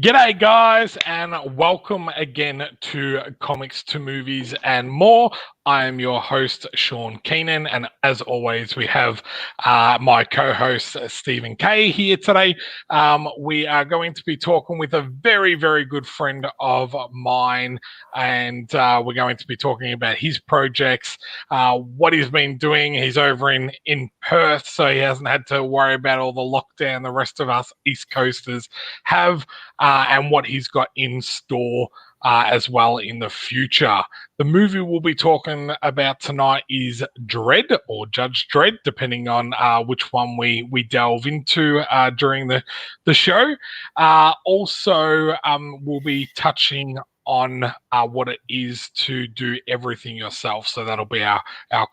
G'day guys, and welcome again to Comics to Movies and More. I am your host, Sean Keenan, and as always, we have my co-host, Stephen Kay, here today. We are going to be talking with a very, very good friend of mine, and we're going to be talking about his projects, what he's been doing. He's over in Perth, so he hasn't had to worry about all the lockdown the rest of us East Coasters have, and what he's got in store as well in the future. The movie we'll be talking about tonight is Dredd, or Judge Dredd, depending on which one we delve into during the show. Also, we'll be touching on what it is to do everything yourself. So that'll be our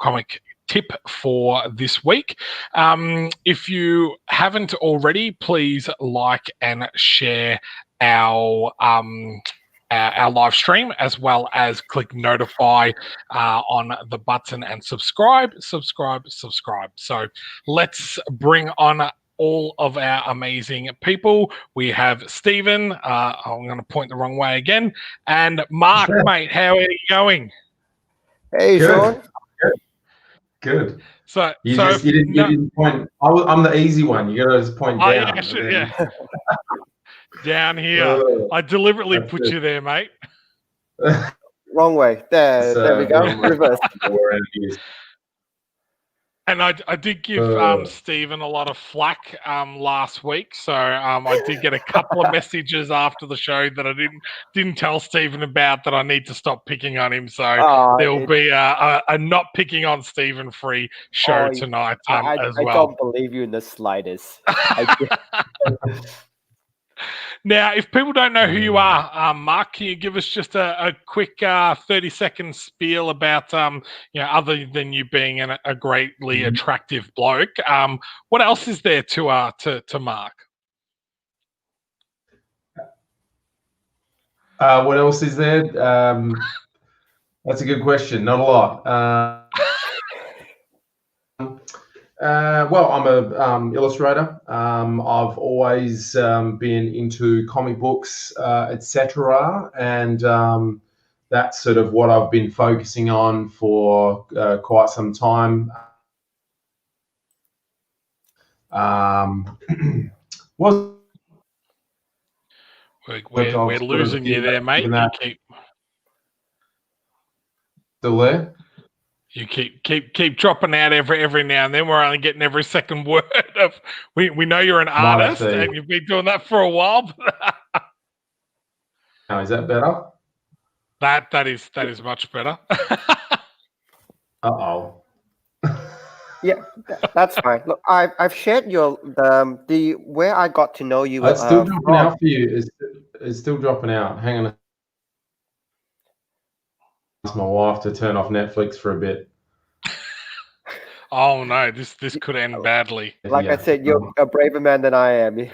comic tip for this week. If you haven't already, please like and share our live stream, as well as click notify on the button and subscribe. So let's bring on all of our amazing people. We have Stephen, I'm going to point the wrong way again, and Mark. Mate, how are you going? Hey, Sean. Good. So you didn't point. I'm the easy one. You got to just point down. Yeah. Down here. I deliberately put you there, mate. Wrong way. There we go. Reverse. And I did give Stephen a lot of flack last week, so I did get a couple of messages after the show that I didn't tell Stephen about, that I need to stop picking on him. So there will be a not picking on Stephen free show tonight as well. I don't believe you in the slightest. Now, if people don't know who you are, Mark, can you give us just a quick 30-second spiel about, other than you being a greatly attractive bloke, what else is there to Mark? What else is there? That's a good question. Not a lot. Well, I'm a illustrator. I've always been into comic books, etc., and that's sort of what I've been focusing on for quite some time. We're losing you there, mate. Still there? You keep dropping out every now and then. We're only getting every second word of. We know you're an artist, and you've been doing that for a while. Now, is that better? That is much better. Uh-oh. Yeah, that's fine. Look, I've shared the where I got to know you. It's still dropping out for you. It's still dropping out. Hang on. Ask my wife to turn off Netflix for a bit. Oh no, this could end badly. Like I said, you're a braver man than I am.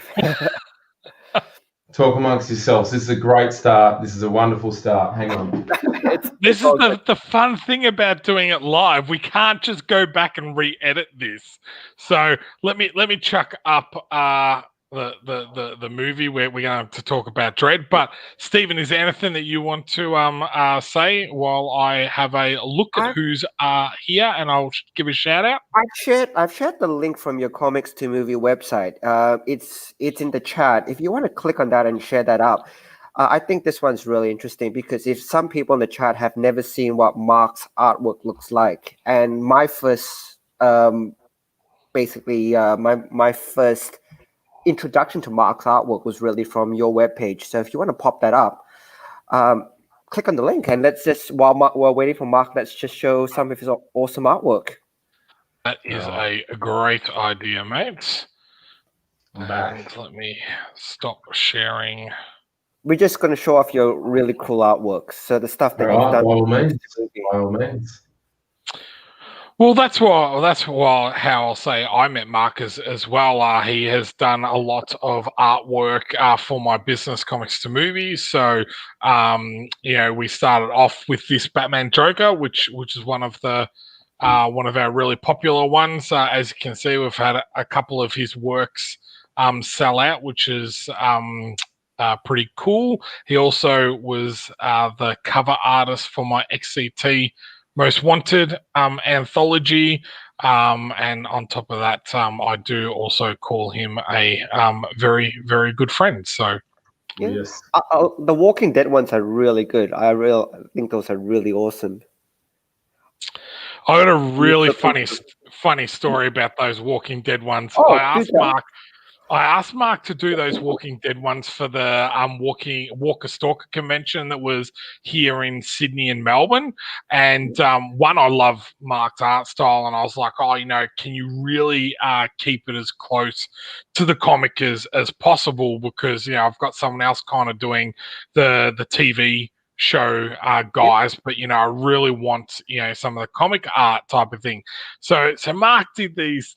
Talk amongst yourselves. This is a great start. This is a wonderful start. Hang on. This is the fun thing about doing it live. We can't just go back and re-edit this. So let me chuck up the movie where we're going to talk about Dredd. But Stephen, is there anything that you want to say while I have a look at who's here, and I'll give a shout out? I've shared the link from your Comics2Movie website. It's in the chat. If you want to click on that and share that up, I think this one's really interesting, because if some people in the chat have never seen what Mark's artwork looks like, and my first my first introduction to Mark's artwork was really from your webpage. So if you want to pop that up, click on the link, and let's just, while we're waiting for Mark, let's just show some of his awesome artwork. That is a great idea, mate. And let me stop sharing. We're just going to show off your really cool artwork. So the stuff that you've done. By all means. Well, that's why how I'll say I met Mark as well. He has done a lot of artwork for my business, Comics2Movies. So, we started off with this Batman Joker, which is one of our really popular ones. As you can see, we've had a couple of his works sell out, which is pretty cool. He also was the cover artist for my XCT Most Wanted anthology. And on top of that, I do also call him a very, very good friend. So, Yes. The Walking Dead ones are really good. I think those are really awesome. I got a really funny story about those Walking Dead ones. Oh, I asked Mark to do those Walking Dead ones for the Walker Stalker convention that was here in Sydney and Melbourne. And one, I love Mark's art style, and I was like, oh, can you really keep it as close to the comic as possible? Because I've got someone else kind of doing the TV show guys, but I really want some of the comic art type of thing. So Mark did these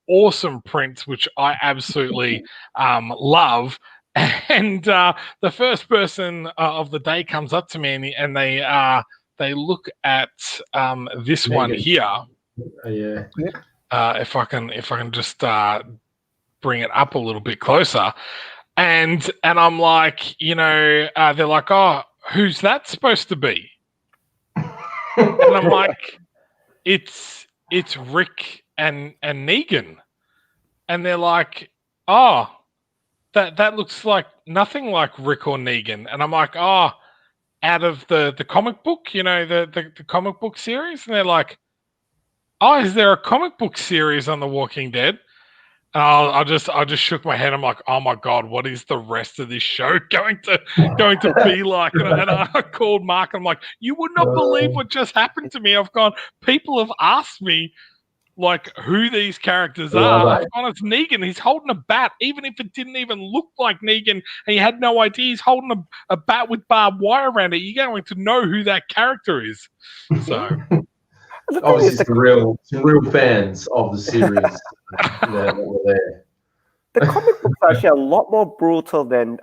awesome prints, which I absolutely love. And the first person of the day comes up to me, and they look at this one here. Yeah. If I can just bring it up a little bit closer, and I'm like, they're like, oh, who's that supposed to be? And I'm like, it's Rick and Negan. And they're like, oh, that looks like nothing like Rick or Negan. And I'm like, oh, out of the comic book, the comic book series? And they're like, oh, is there a comic book series on The Walking Dead? And I just shook my head. I'm like, oh my God, what is the rest of this show going to be like? And I called Mark. I'm like, you would not believe what just happened to me. I've gone, people have asked me like who these characters are. I've gone, it's Negan. He's holding a bat, even if it didn't even look like Negan and you had no idea. He's holding a bat with barbed wire around it. You're going to know who that character is. So obviously some real fans of the series that were there. The comic books are actually a lot more brutal than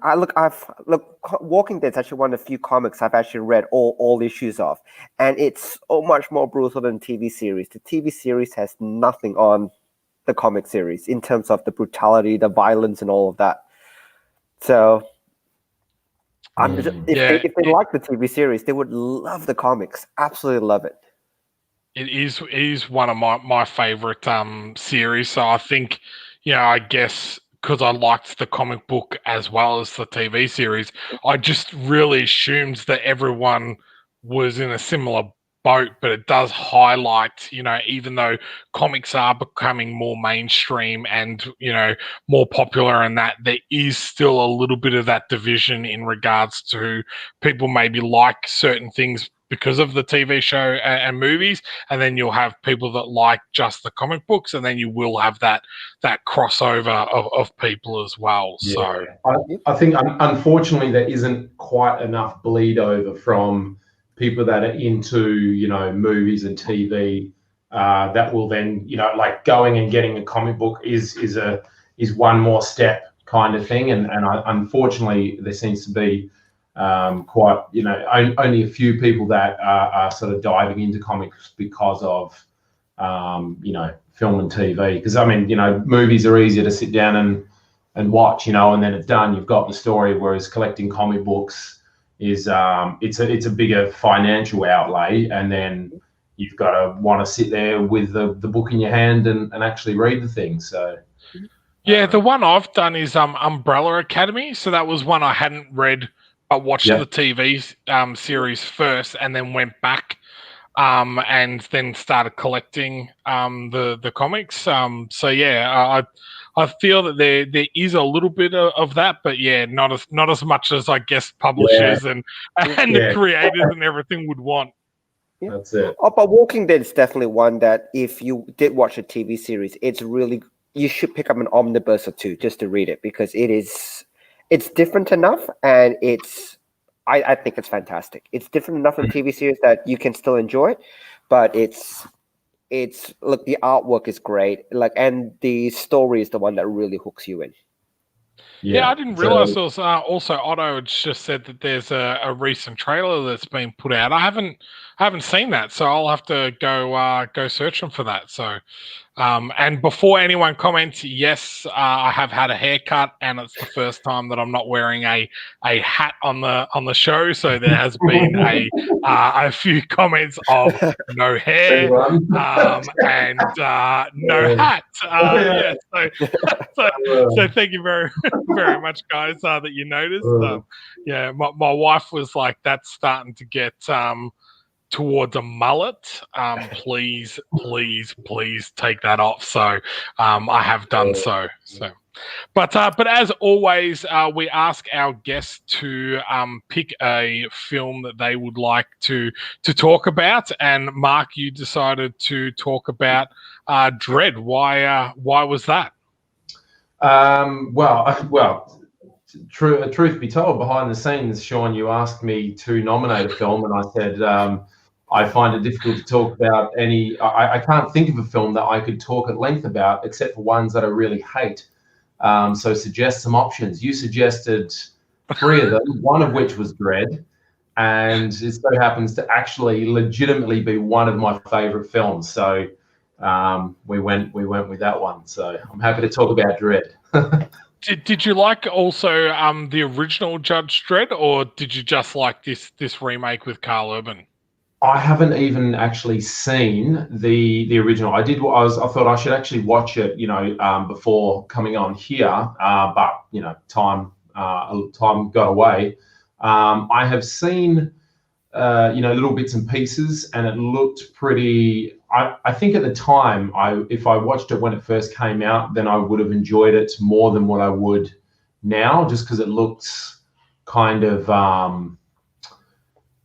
Walking Dead is actually one of the few comics I've actually read all issues of, and it's so much more brutal than TV series. The TV series has nothing on the comic series in terms of the brutality, the violence, and all of that. So, if they like the TV series, they would love the comics. Absolutely love it. It is one of my favorite series. So I think, I guess because I liked the comic book as well as the TV series, I just really assumed that everyone was in a similar boat. But it does highlight, even though comics are becoming more mainstream and, more popular, and that there is still a little bit of that division in regards to people maybe like certain things because of the TV show and movies, and then you'll have people that like just the comic books, and then you will have that crossover of people as well. Yeah. So I think unfortunately there isn't quite enough bleed over from people that are into movies and TV that will then like going and getting a comic book is one more step kind of thing, and unfortunately there seems to be quite only a few people that are sort of diving into comics because of film and TV, because movies are easier to sit down and watch and then it's done, you've got the story, whereas collecting comic books is it's a bigger financial outlay, and then you've got to want to sit there with the book in your hand and actually read the thing. So yeah, the one I've done is Umbrella Academy. So that was one I hadn't read. I watched the TV series first, and then went back and then started collecting the comics. So yeah, I feel that there is a little bit of that, but yeah, not as much as I guess publishers and the creators and everything would want. Yeah. That's it. Oh, but Walking Dead is definitely one that if you did watch a TV series, you should pick up an omnibus or two just to read it, because it's different enough, and I think it's fantastic. It's different enough from TV series that you can still enjoy it, but it's look, the artwork is great, and the story is the one that really hooks you in. Yeah, I didn't realize there was also Otto had just said that there's a recent trailer that's been put out. I haven't I haven't seen that, so I'll have to go searching for that. So, and before anyone comments, yes, I have had a haircut, and it's the first time that I'm not wearing a hat on the show. So there has been a few comments of no hair and no hat. Yeah, so thank you very much, guys, that you noticed. Yeah, my wife was like, "That's starting to get towards a mullet. Please take that off." So I have done so. But as always, we ask our guests to pick a film that they would like to talk about. And Mark, you decided to talk about Dredd. Why was that? Truth be told, behind the scenes, Sean, you asked me to nominate a film, and I said I find it difficult to talk about any. I can't think of a film that I could talk at length about, except for ones that I really hate. So suggest some options. You suggested 3 of them, one of which was Dredd, and it so happens to actually legitimately be one of my favorite films. So we went with that one. So I'm happy to talk about Dredd. Did you like also the original Judge Dredd, or did you just like this remake with Karl Urban? I haven't even actually seen the original. I thought I should actually watch it, before coming on here. But time got away. I have seen little bits and pieces, and it looked pretty. I think at the time, if I watched it when it first came out, then I would have enjoyed it more than what I would now, just because it looks kind of.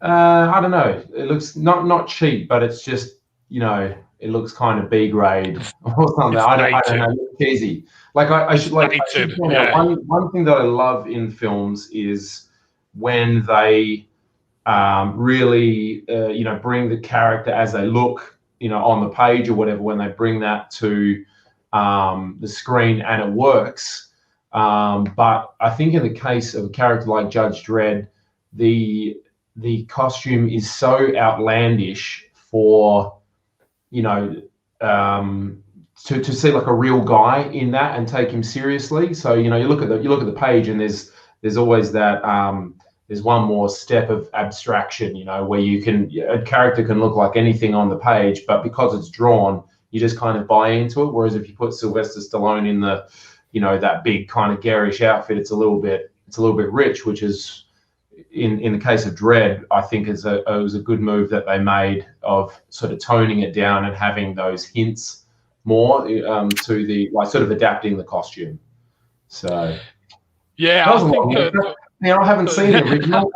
I don't know. It looks not cheap, but it's just it looks kind of B grade or something. I don't know. It's cheesy. I should point out one thing that I love in films is when they really bring the character as they look on the page or whatever, when they bring that to the screen and it works. But I think in the case of a character like Judge Dredd, the costume is so outlandish for to see like a real guy in that and take him seriously. So you look at the page, and there's always that there's one more step of abstraction, where a character can look like anything on the page, but because it's drawn, you just kind of buy into it. Whereas if you put Sylvester Stallone in the that big kind of garish outfit, it's a little bit rich, which is in the case of Dredd, I think it was a good move that they made of sort of toning it down and having those hints more to the sort of adapting the costume. So yeah, I haven't seen the original.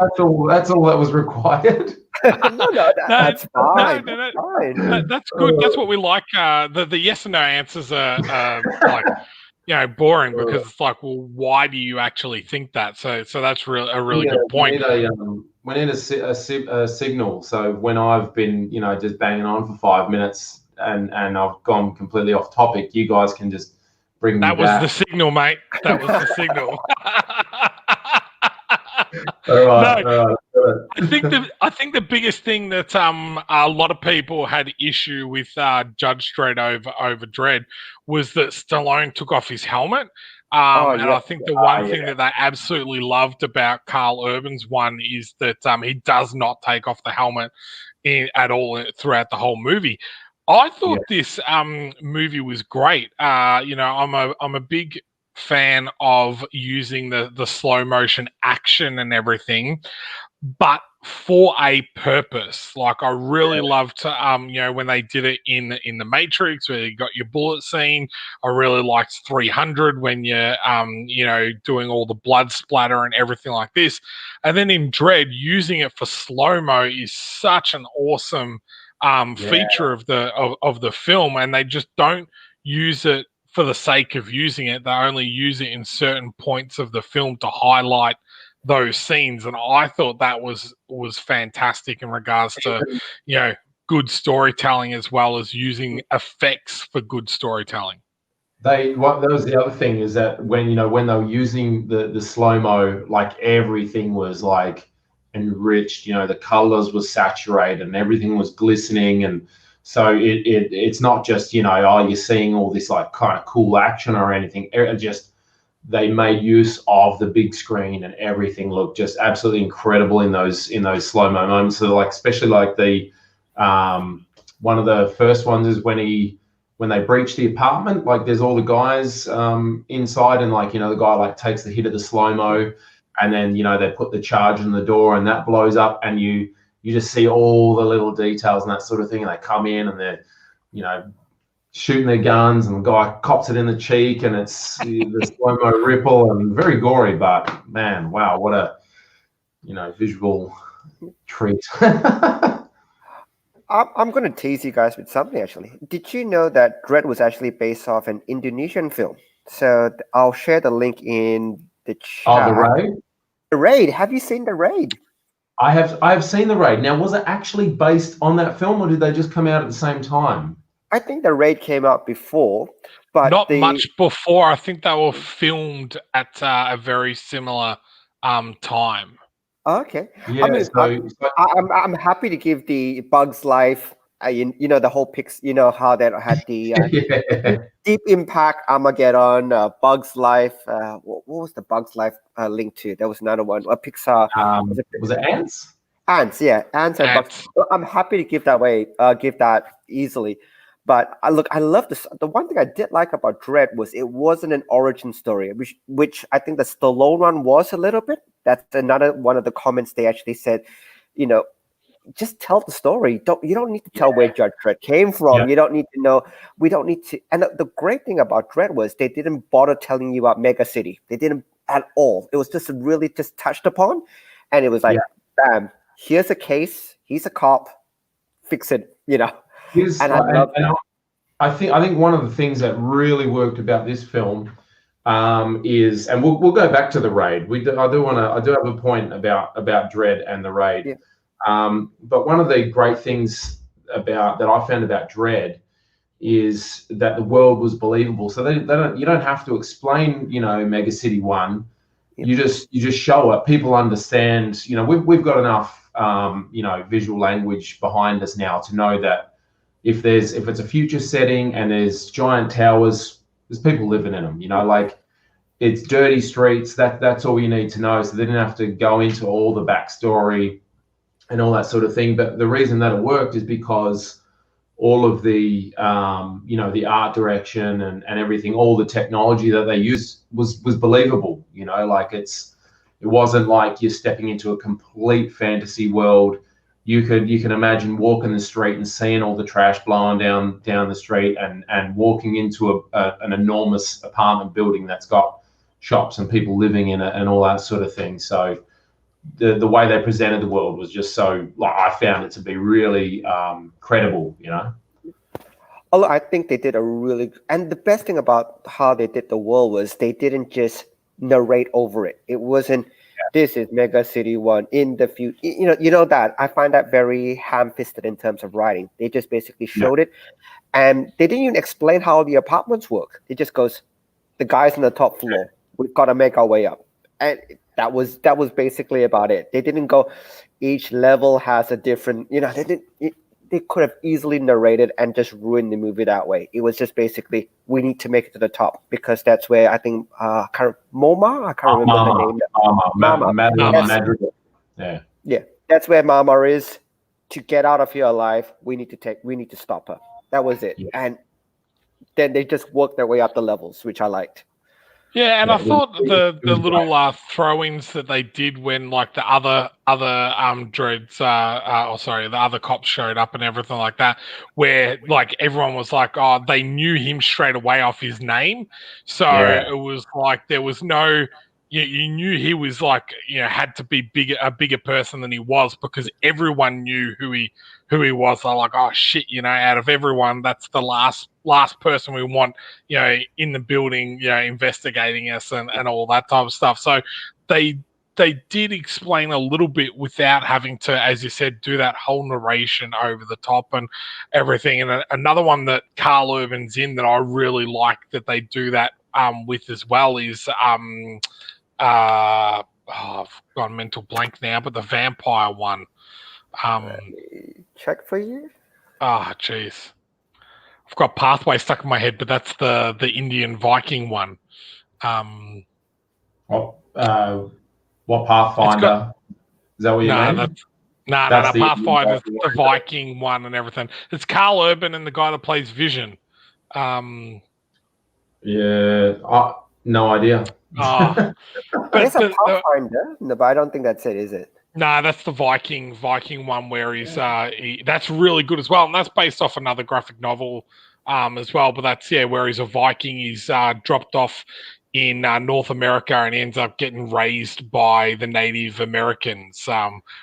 That's all that was required. That's fine. That's good. That's what we like. The yes and no answers are like boring, because it's like, well, why do you actually think that? So that's a really good point. We need a signal. So when I've been just banging on for 5 minutes and I've gone completely off topic, you guys can just bring me back. That was the signal, mate. That was the signal. All right. I think the biggest thing that a lot of people had issue with Judge Dredd over Dredd was that Stallone took off his helmet. And I think the one thing that they absolutely loved about Karl Urban's one is that he does not take off the helmet at all throughout the whole movie. I thought this movie was great. I'm a big fan of using the slow motion action and everything, but for a purpose. Like, I really loved when they did it in the Matrix, where you got your bullet scene. I really liked 300 when you're doing all the blood splatter and everything like this. And then in Dredd, using it for slow-mo is such an awesome feature of the film, and they just don't use it for the sake of using it. They only use it in certain points of the film to highlight those scenes, and I thought that was fantastic in regards to good storytelling, as well as using effects for good storytelling. That was the other thing, is that when they were using the slow-mo, like everything was like enriched. You know, the colors were saturated and everything was glistening, and so it's not just, you know, oh, you're seeing all this like kind of cool action or anything. It just, they made use of the big screen and everything looked just absolutely incredible in those slow-mo moments. So like, especially like the one of the first ones is when they breach the apartment, like there's all the guys inside, and like, you know, the guy like takes the hit of the slow-mo, and then, you know, they put the charge in the door and that blows up, and you just see all the little details and that sort of thing, and they come in and they're, you know, shooting their guns, and the guy cops it in the cheek, and it's the slow-mo ripple, and very gory, but man, wow, what a, you know, visual treat. I'm going to tease you guys with something, actually. Did you know that Dredd was actually based off an Indonesian film? So I'll share the link in the chat. Oh, The Raid? The Raid. Have you seen The Raid? I have seen The Raid. Now, was it actually based on that film, or did they just come out at the same time? I think The Raid came out before, but not much before. I think they were filmed at a very similar time. Okay. Yeah, I mean, I'm happy to give the Bugs Life, you know, the whole pics, you know, how that had the yeah. Deep Impact, Armageddon, Bugs Life. What was the Bugs Life link to? There was another one. Pixar. Was it Ants? Ants, yeah, Ants and Bugs. Well, I'm happy to give that easily. But I love this. The one thing I did like about Dredd was it wasn't an origin story, which I think the Stallone one was a little bit. That's another one of the comments they actually said, you know, just tell the story. You don't need to tell where Judge Dredd came from. You don't need to know. We don't need to. And the great thing about Dredd was they didn't bother telling you about Mega City. They didn't at all. It was just really just touched upon, and it was like, bam, here's a case. He's a cop. Fix it. You know. I think one of the things that really worked about this film is, and we'll go back to The Raid. I do have a point about Dredd and The Raid. Yeah. But one of the great things that I found about Dredd is that the world was believable. So you don't have to explain, you know, Mega City 1. You just show it. People understand. You know, we've got enough you know, visual language behind us now to know that if it's a future setting and there's giant towers, there's people living in them. You know, like it's dirty streets. That's all you need to know. So they didn't have to go into all the backstory and all that sort of thing. But the reason that it worked is because all of the you know, the art direction and everything, all the technology that they used was believable. You know, like it wasn't like you're stepping into a complete fantasy world. You can imagine walking the street and seeing all the trash blowing down the street, and walking into an enormous apartment building that's got shops and people living in it and all that sort of thing. So the way they presented the world was just so, like, I found it to be really credible, you know. Although I think they did and the best thing about how they did the world was they didn't just narrate over it. It wasn't, this is Mega City 1 in the future. You know that I find that very ham-fisted in terms of writing. They just basically showed it, and they didn't even explain how the apartments work. It just goes, the guys on the top floor, we've got to make our way up, and that was basically about it. They didn't go, each level has a different. You know, they could have easily narrated and just ruined the movie that way. It was just basically, we need to make it to the top, because that's where I think Moma, I can't remember her name. Mama. Yeah, that's where Mama is. To get out of here alive, we need to stop her. That was it. Yeah. And then they just worked their way up the levels, which I liked. Yeah, and I thought the little throw-ins that they did when, like, the other Dredds, the other cops showed up and everything like that, where, like, everyone was like, oh, they knew him straight away off his name, so it was like there was no. You knew he was, like, you know, had to be a bigger person than he was, because everyone knew who he was. They're like, oh shit, you know, out of everyone, that's the last person we want, you know, in the building, you know, investigating us and all that type of stuff. So they did explain a little bit without having to, as you said, do that whole narration over the top and everything. And another one that Karl Urban's in that I really like that they do that with as well is I've got a mental blank now, but the vampire one. Check for you. Jeez. I've got Pathway stuck in my head, but that's the Indian Viking one. What Pathfinder? Is that what you mean? No. That's the Pathfinder's the Viking one and everything. It's Karl Urban and the guy that plays Vision. Yeah, no idea. There's a Pathfinder, no, but I don't think that's it, is it? No, that's the Viking one where he's that's really good as well, and that's based off another graphic novel as well. But that's where he's a Viking. He's dropped off in North America and he ends up getting raised by the Native Americans,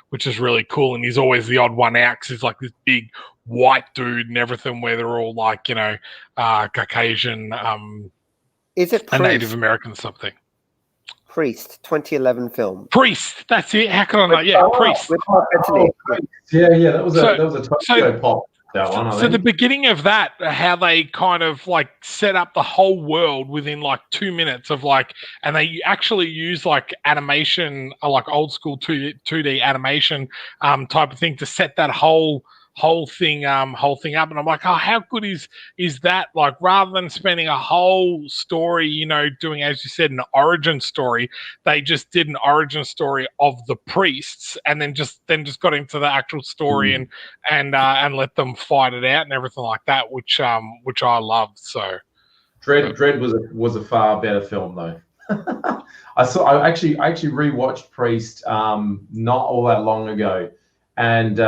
which is really cool. And he's always the odd one out because he's like this big white dude and everything, where they're all like Caucasian, is it a Native American something. Priest, 2011 film. Priest, that's it. How can I know? Yeah, Priest. Yeah, that was a Tokyo pop. That one, I think. The beginning of that, how they kind of like set up the whole world within like 2 minutes of like, and they actually use like animation, like old school 2D animation type of thing to set that whole thing up. And I'm like, oh, how good is that? Like, rather than spending a whole story, doing, as you said, an origin story, they just did an origin story of the priests, and then just got into the actual story and let them fight it out and everything like that, which I loved. So Dredd was a far better film though. I actually rewatched Priest not all that long ago. And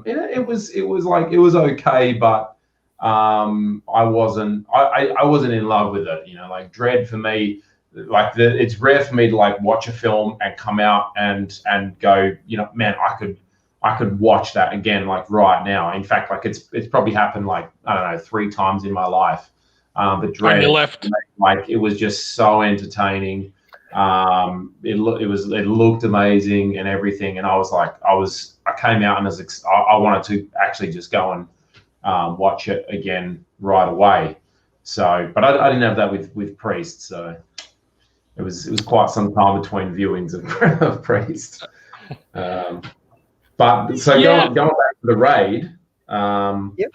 it was okay, but I wasn't in love with it. Like Dredd for me, like it's rare for me to like watch a film and come out and go, man, I could watch that again like right now. In fact, like it's probably happened like, I don't know, 3 times in my life. But Dredd, like it was just so entertaining. It looked amazing and everything, and I came out and I wanted to actually just go and watch it again right away. So, but I didn't have that with Priest, so it was quite some time between viewings of Priest. But so going back to the Raid, yep.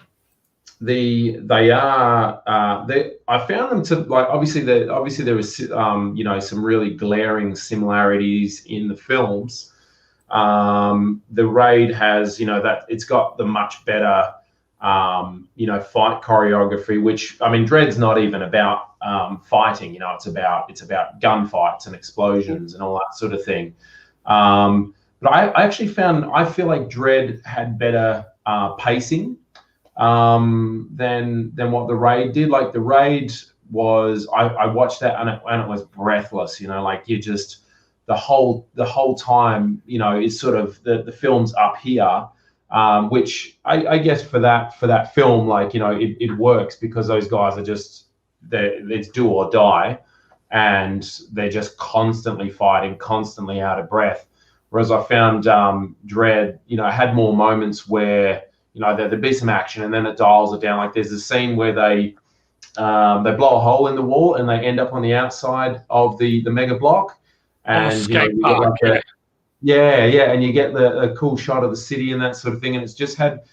I found them to like obviously there was some really glaring similarities in the films. The Raid has that it's got the much better fight choreography, which I mean Dredd's not even about fighting, it's about gunfights and explosions and all that sort of thing. But I feel like Dredd had better pacing than what the Raid did. Like the Raid was, I watched that and it was breathless. Like you just the whole time, is sort of the film's up here, which I guess for that film, like it works because those guys are just it's do or die, and they're just constantly fighting, constantly out of breath. Whereas I found Dredd, had more moments where there'd be some action and then it dials it down. Like there's a scene where they blow a hole in the wall and they end up on the outside of the mega block, and you get a cool shot of the city and that sort of thing. And it's just had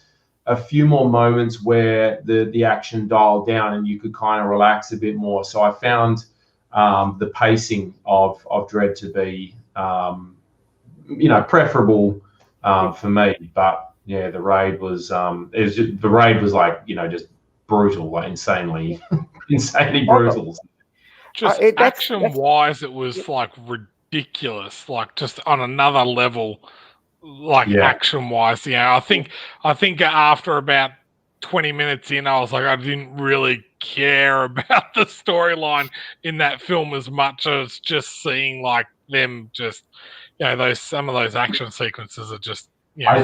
a few more moments where the action dialed down and you could kind of relax a bit more. So I found the pacing of Dredd to be preferable for me, but. Yeah, the Raid was like just brutal, like insanely brutal. Just action-wise, it was like ridiculous, like just on another level, like action-wise. I think after about 20 minutes in, I was like, I didn't really care about the storyline in that film as much as just seeing like them just, some of those action sequences are just. I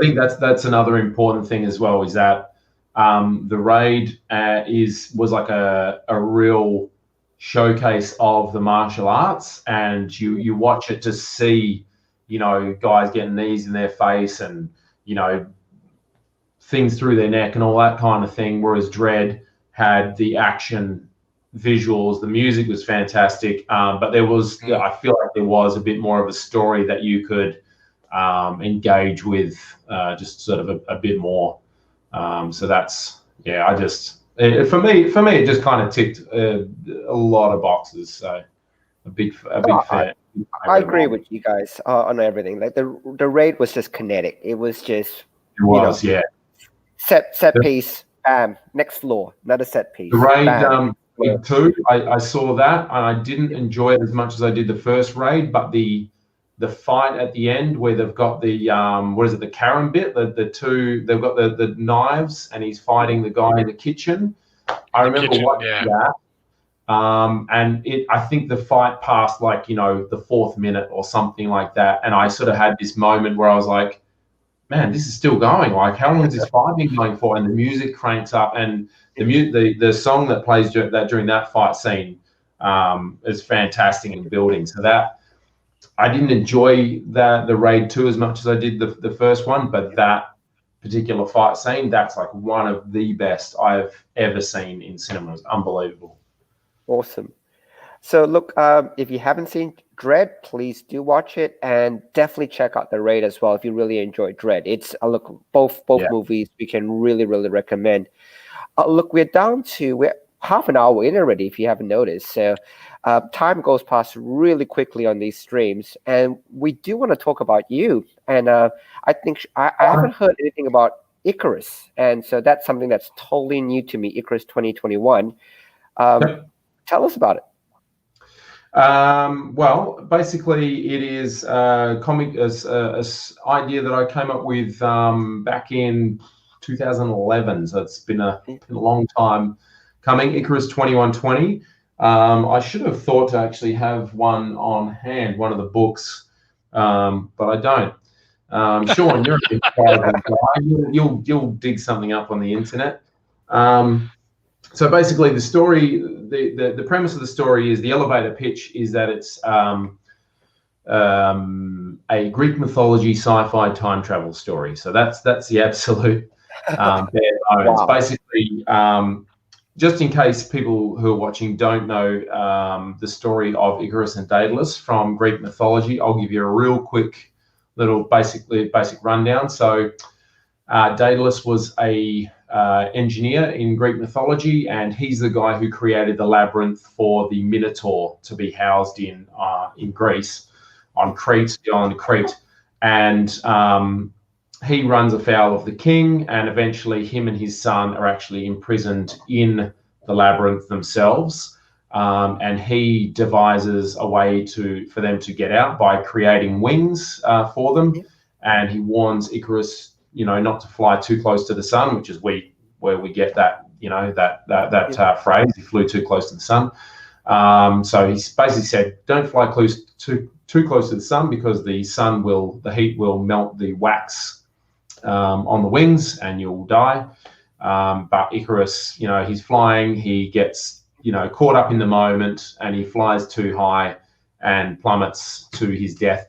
think that's another important thing as well, is that the Raid was like a real showcase of the martial arts, and you watch it to see guys getting knees in their face and things through their neck and all that kind of thing, whereas Dredd had the action visuals. The music was fantastic, but there was, I feel like there was a bit more of a story that you could engage with, just sort of a bit more. So that's, yeah, for me, it just kind of ticked a lot of boxes. So a big fan. I agree with you guys on everything. Like the raid was just kinetic. It was just set piece, bam, next floor, another set piece. The raid bam, raid 2, I saw that and I didn't enjoy it as much as I did the first raid, but the fight at the end where they've got the what is it, the Karen bit, they've got the knives and he's fighting the guy in the kitchen. I remember watching that. And I think the fight passed like, the 4th minute or something like that. And I sort of had this moment where I was like, man, this is still going. Like, how long is this fight been going for? And the music cranks up, and the song that plays during that fight scene is fantastic in building. So that I didn't enjoy the raid 2 as much as I did the first one, but that particular fight scene, that's like one of the best I've ever seen in cinema. It's unbelievable. Awesome. So look, if you haven't seen Dredd, please do watch it, and definitely check out the raid as well if you really enjoy Dredd. It's look, both movies we can really recommend. Look, we're half an hour in already, if you haven't noticed. So time goes past really quickly on these streams, and we do want to talk about you. And I think I haven't heard anything about Icarus, and so that's something that's totally new to me. Icarus 2021. Tell us about it. Well, basically, it is a idea that I came up with back in 2011. So it's been a long time coming. Icarus 2120. I should have thought to actually have one on hand, one of the books, but I don't. Sean, you're a big guy. You'll dig something up on the internet. So basically, the story, the premise of the story is the elevator pitch is that it's a Greek mythology sci-fi time travel story. So that's the absolute bare bones. Wow. Basically, just in case people who are watching don't know the story of Icarus and Daedalus from Greek mythology, I'll give you a real quick little basic rundown. So Daedalus was a engineer in Greek mythology, and he's the guy who created the labyrinth for the Minotaur to be housed in Greece, on Crete, the island of Crete. And he runs afoul of the king, and eventually him and his son are actually imprisoned in the labyrinth themselves. And he devises a way for them to get out by creating wings for them. And he warns Icarus, not to fly too close to the sun, which is where we get that, that phrase, he flew too close to the sun. So he's basically said, don't fly too close to the sun, because the heat will melt the wax on the wings and you'll die. But Icarus, he's flying, he gets, caught up in the moment, and he flies too high and plummets to his death.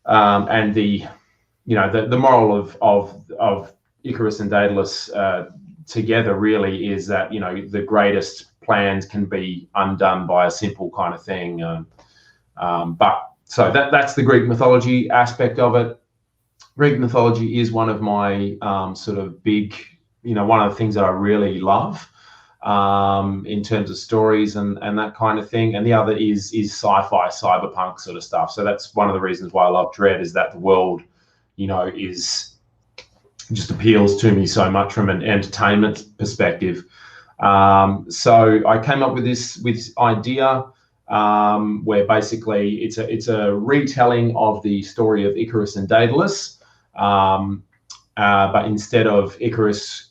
And the moral of Icarus and Daedalus together really is that, the greatest plans can be undone by a simple kind of thing. But so that's the Greek mythology aspect of it. Greek mythology is one of my sort of big, one of the things that I really love in terms of stories and that kind of thing. And the other is sci-fi, cyberpunk sort of stuff. So that's one of the reasons why I love Dredd, is that the world, is just appeals to me so much from an entertainment perspective. So I came up with this idea where basically it's a retelling of the story of Icarus and Daedalus, but instead of Daedalus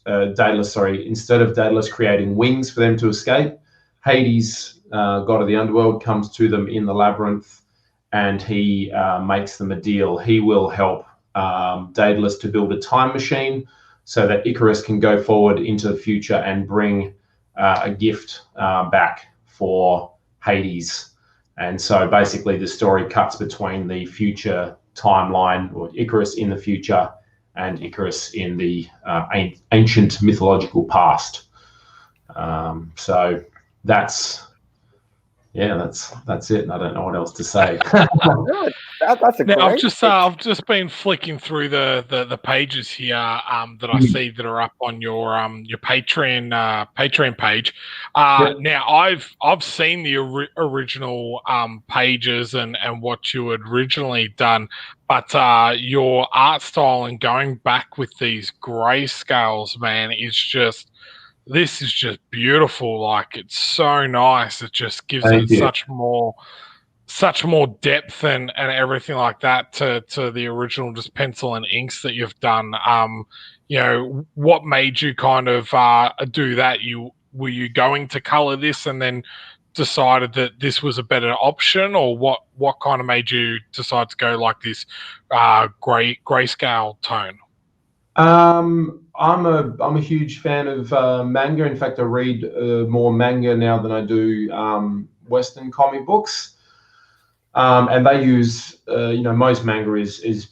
creating wings for them to escape, Hades, god of the underworld, comes to them in the labyrinth, and he makes them a deal. He will help Daedalus to build a time machine so that Icarus can go forward into the future and bring a gift back for Hades. And so basically the story cuts between the future timeline, or Icarus in the future, and Icarus in the ancient mythological past. So that's it. I don't know what else to say. No, that's a Now great I've just been flicking through the pages here that I see that are up on your Patreon page. Yep. Now I've seen the original pages and what you had originally done, but your art style and going back with these grayscales, man, this is just beautiful. Like, it's so nice. It just gives Thank it you. such more depth and everything like that to the original just pencil and inks that you've done. What made you kind of do that? Were you going to color this and then decided that this was a better option, or what kind of made you decide to go like this grayscale tone? I'm a huge fan of manga. In fact, I read more manga now than I do Western comic books. And they use, most manga is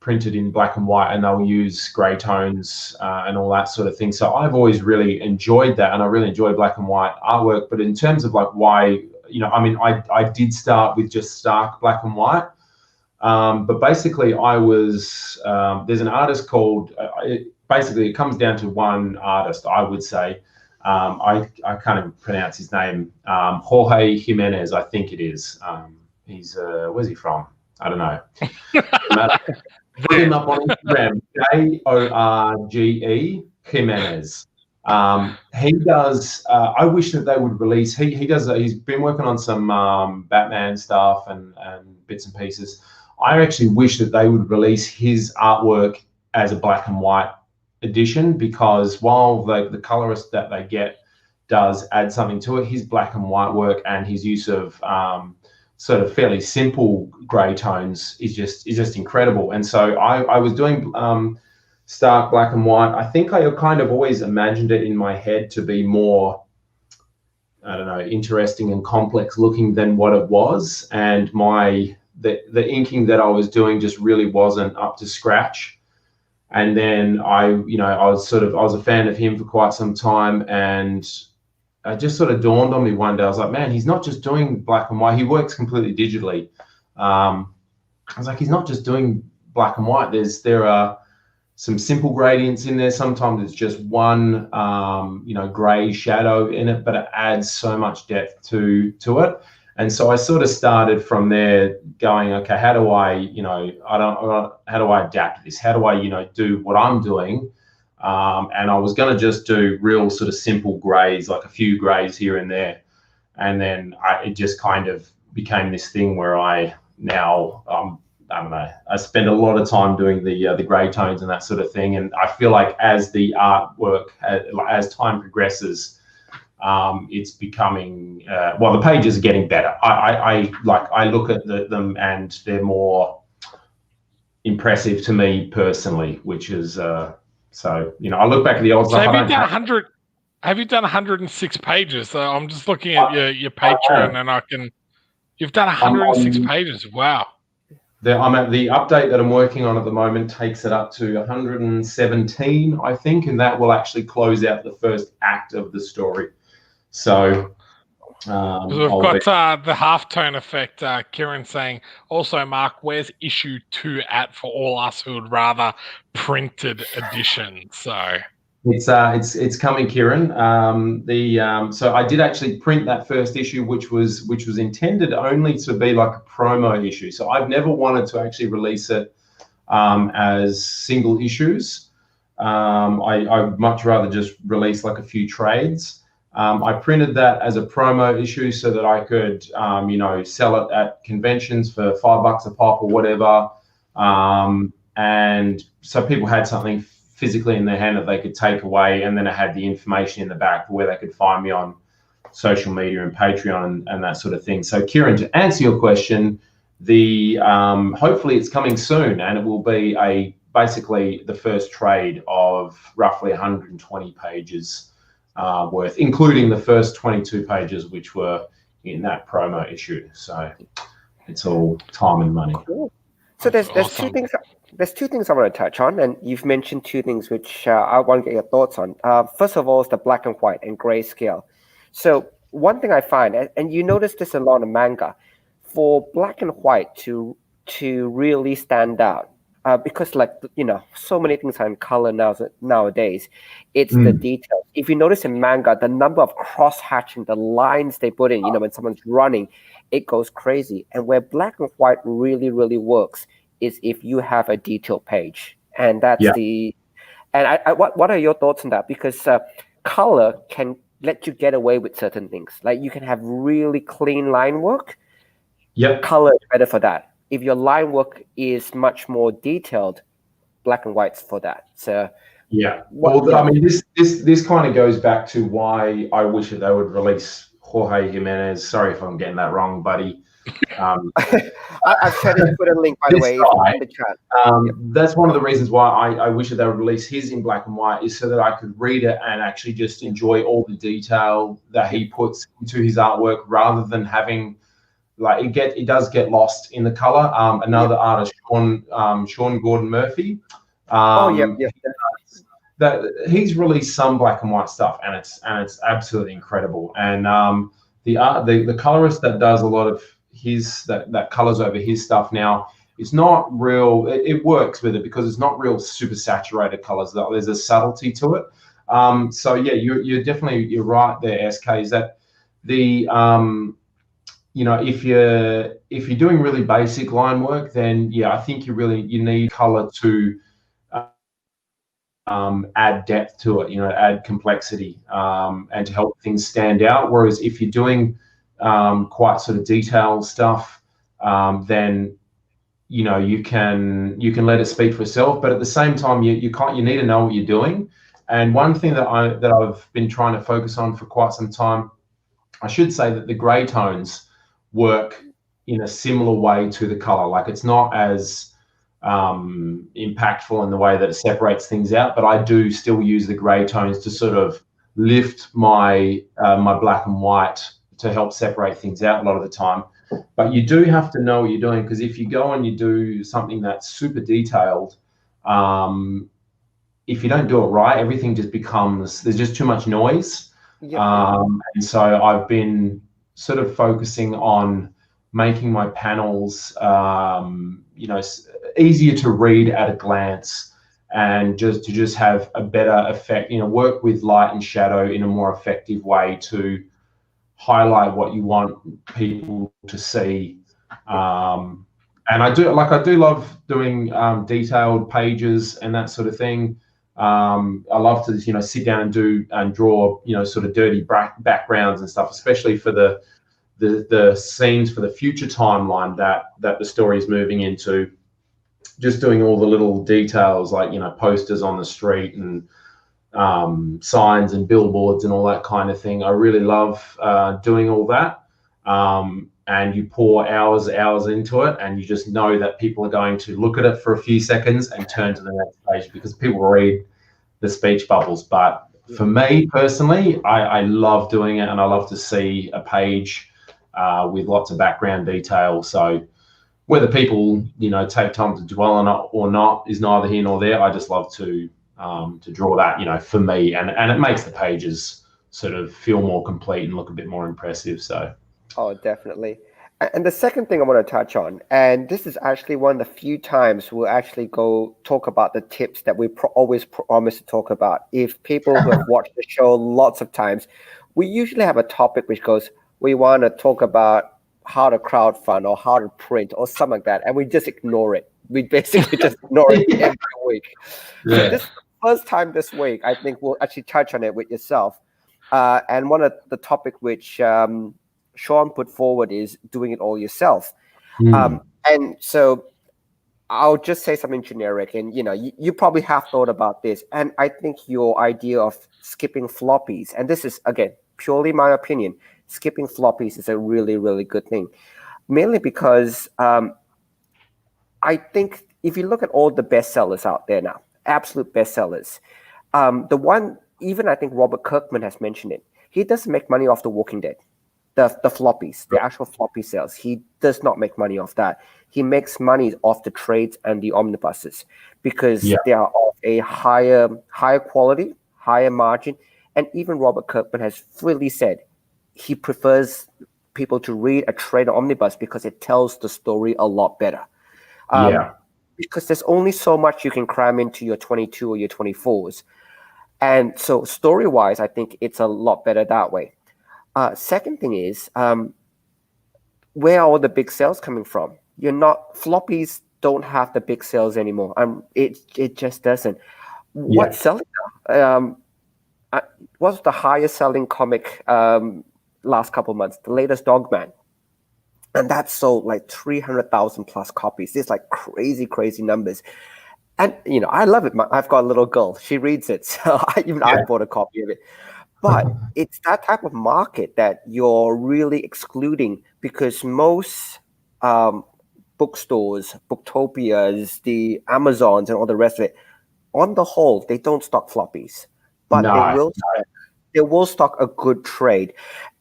printed in black and white, and they'll use grey tones and all that sort of thing. So I've always really enjoyed that, and I really enjoy black and white artwork. But in terms of like why, I did start with just stark black and white. But basically I was, there's an artist called, it comes down to one artist, I would say. I can't even pronounce his name. Jorge Jimenez, I think it is. He's where's he from? I don't know. Put him up on Instagram. Jorge Jimenez. He does. I wish that they would release. He does. He's been working on some Batman stuff and bits and pieces. I actually wish that they would release his artwork as a black and white edition, because while the colorist that they get does add something to it, his black and white work and his use of sort of fairly simple grey tones is just incredible. And so I was doing stark black and white. I think I kind of always imagined it in my head to be more, I don't know, interesting and complex looking than what it was, and the inking that I was doing just really wasn't up to scratch. And then I was a fan of him for quite some time, and it just sort of dawned on me one day. I was like, man, he's not just doing black and white. He works completely digitally. I was like, he's not just doing black and white. There are some simple gradients in there. Sometimes it's just one, gray shadow in it, but it adds so much depth to it. And so I sort of started from there going, okay, how do I adapt this? How do I, do what I'm doing? And I was going to just do real sort of simple grays, like a few grays here and there. And then it just kind of became this thing where I don't know, I spend a lot of time doing the gray tones and that sort of thing. And I feel like as the artwork, as time progresses, it's becoming the pages are getting better. I look at them and they're more impressive to me personally, which is I look back at the old stuff. Have you done 106 pages? So I'm just looking at your Patreon, and you've done 106 pages. Wow. I'm at the update that I'm working on at the moment takes it up to 117, I think, and that will actually close out the first act of the story. So we've got the halftone effect. Kieran saying, also, Mark, where's issue 2 at for all us who would rather printed edition? So it's coming, Kieran. So I did actually print that first issue, which was intended only to be like a promo issue. So I've never wanted to actually release it as single issues. I'd much rather just release like a few trades. I printed that as a promo issue so that I could, sell it at conventions for $5 a pop or whatever. And so people had something physically in their hand that they could take away. And then I had the information in the back for where they could find me on social media and Patreon and that sort of thing. So Kieran, to answer your question, hopefully it's coming soon, and it will be basically the first trade of roughly 120 pages. Worth, including the first 22 pages, which were in that promo issue. So it's all time and money. Cool. So there's awesome. There's two things I want to touch on, and you've mentioned two things which I want to get your thoughts on. First of all, is the black and white and grayscale. So one thing I find, and you notice this a lot in manga, for black and white to really stand out, because like so many things are in color nowadays, it's the details. If you notice in manga, the number of cross hatching, the lines they put in, when someone's running, it goes crazy. And where black and white really, really works is if you have a detail page, and that's the. And what are your thoughts on that? Because color can let you get away with certain things. Like you can have really clean line work. Yep. Color is better for that. If your line work is much more detailed, black and white's for that. So yeah. I mean, this kind of goes back to why I wish that they would release Jorge Jimenez. Sorry if I'm getting that wrong, buddy. I've tried to put a link, by the way, in the chat. That's one of the reasons why I wish that they would release his in black and white, is so that I could read it and actually just enjoy all the detail that he puts into his artwork, rather than having it does get lost in the color. Another artist, Sean Gordon Murphy. That he's released some black and white stuff, and it's absolutely incredible. And the colorist that does a lot of his that colors over his stuff now, it's not real. It works with it because it's not real super saturated colors. There's a subtlety to it. So yeah, you're right there, SK. Is that the if you're doing really basic line work, then yeah, I think you need color to add depth to it, add complexity, and to help things stand out. Whereas if you're doing quite sort of detailed stuff, then you can let it speak for itself. But at the same time, you need to know what you're doing. And one thing that I've been trying to focus on for quite some time, I should say that the grey tones work in a similar way to the color. Like it's not as impactful in the way that it separates things out, but I do still use the grey tones to sort of lift my my black and white to help separate things out a lot of the time. But you do have to know what you're doing, because if you go and you do something that's super detailed, if you don't do it right, everything just becomes, there's just too much noise. And so I've been sort of focusing on making my panels easier to read at a glance, and just have a better effect, work with light and shadow in a more effective way to highlight what you want people to see. And I do love doing detailed pages and that sort of thing. I love to sit down and draw sort of dirty backgrounds and stuff, especially for the scenes for the future timeline that the story is moving into. Just doing all the little details, like posters on the street and signs and billboards and all that kind of thing. I really love doing all that. And you pour hours into it, and you just know that people are going to look at it for a few seconds and turn to the next page, because people read the speech bubbles. But for me personally, I love doing it, and I love to see a page with lots of background detail. So whether people take time to dwell on it or not is neither here nor there. I just love to draw that, for me, and it makes the pages sort of feel more complete and look a bit more impressive. So. Oh, definitely. And the second thing I want to touch on, and this is actually one of the few times we'll actually go talk about the tips that we always promise to talk about. If people who have watched the show lots of times, we usually have a topic which goes, we want to talk about how to crowdfund or how to print or something like that, and we just ignore it. We basically just ignore it every week. Yeah. So this first time this week, I think we'll actually touch on it with yourself. And one of the topic which Sean put forward is doing it all yourself. And so I'll just say something generic, and you probably have thought about this, and I think your idea of skipping floppies, and this is again purely my opinion, skipping floppies is a really, really good thing, mainly because I think if you look at all the bestsellers out there now, absolute bestsellers, the one, even I think Robert Kirkman has mentioned it, he doesn't make money off The Walking Dead. The floppies, the actual floppy sales, he does not make money off that. He makes money off the trades and the omnibuses, because they are of a higher quality, higher margin. And even Robert Kirkman has freely said, he prefers people to read a trade omnibus because it tells the story a lot better. Because there's only so much you can cram into your 22 or your 24s. And so story-wise, I think it's a lot better that way. Second thing is, where are all the big sales coming from? Floppies don't have the big sales anymore. It just doesn't. What's selling now? What's the highest selling comic last couple of months? The latest Dogman. And that sold like 300,000 plus copies. It's like crazy, crazy numbers. And, I love it. I've got a little girl. She reads it. So I bought a copy of it. But it's that type of market that you're really excluding, because most bookstores, Booktopias, the Amazons, and all the rest of it, on the whole, they don't stock floppies. But they will stock a good trade.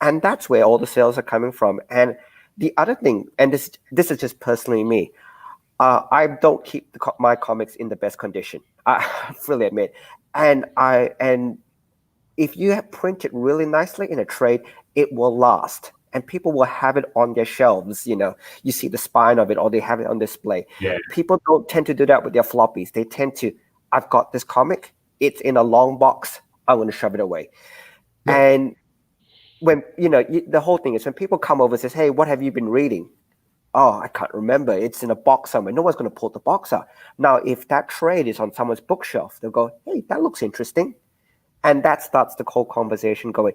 And that's where all the sales are coming from. And the other thing, and this is just personally me, I don't keep my comics in the best condition. I freely admit. And if you print it really nicely in a trade, it will last. And people will have it on their shelves. You see the spine of it, or they have it on display. Yeah. People don't tend to do that with their floppies. They tend to, I've got this comic, it's in a long box, I'm going to shove it away. Yeah. And when, the whole thing is when people come over and says, hey, what have you been reading? Oh, I can't remember. It's in a box somewhere. No one's going to pull the box out. Now, if that trade is on someone's bookshelf, they'll go, hey, that looks interesting. And that starts the whole conversation going.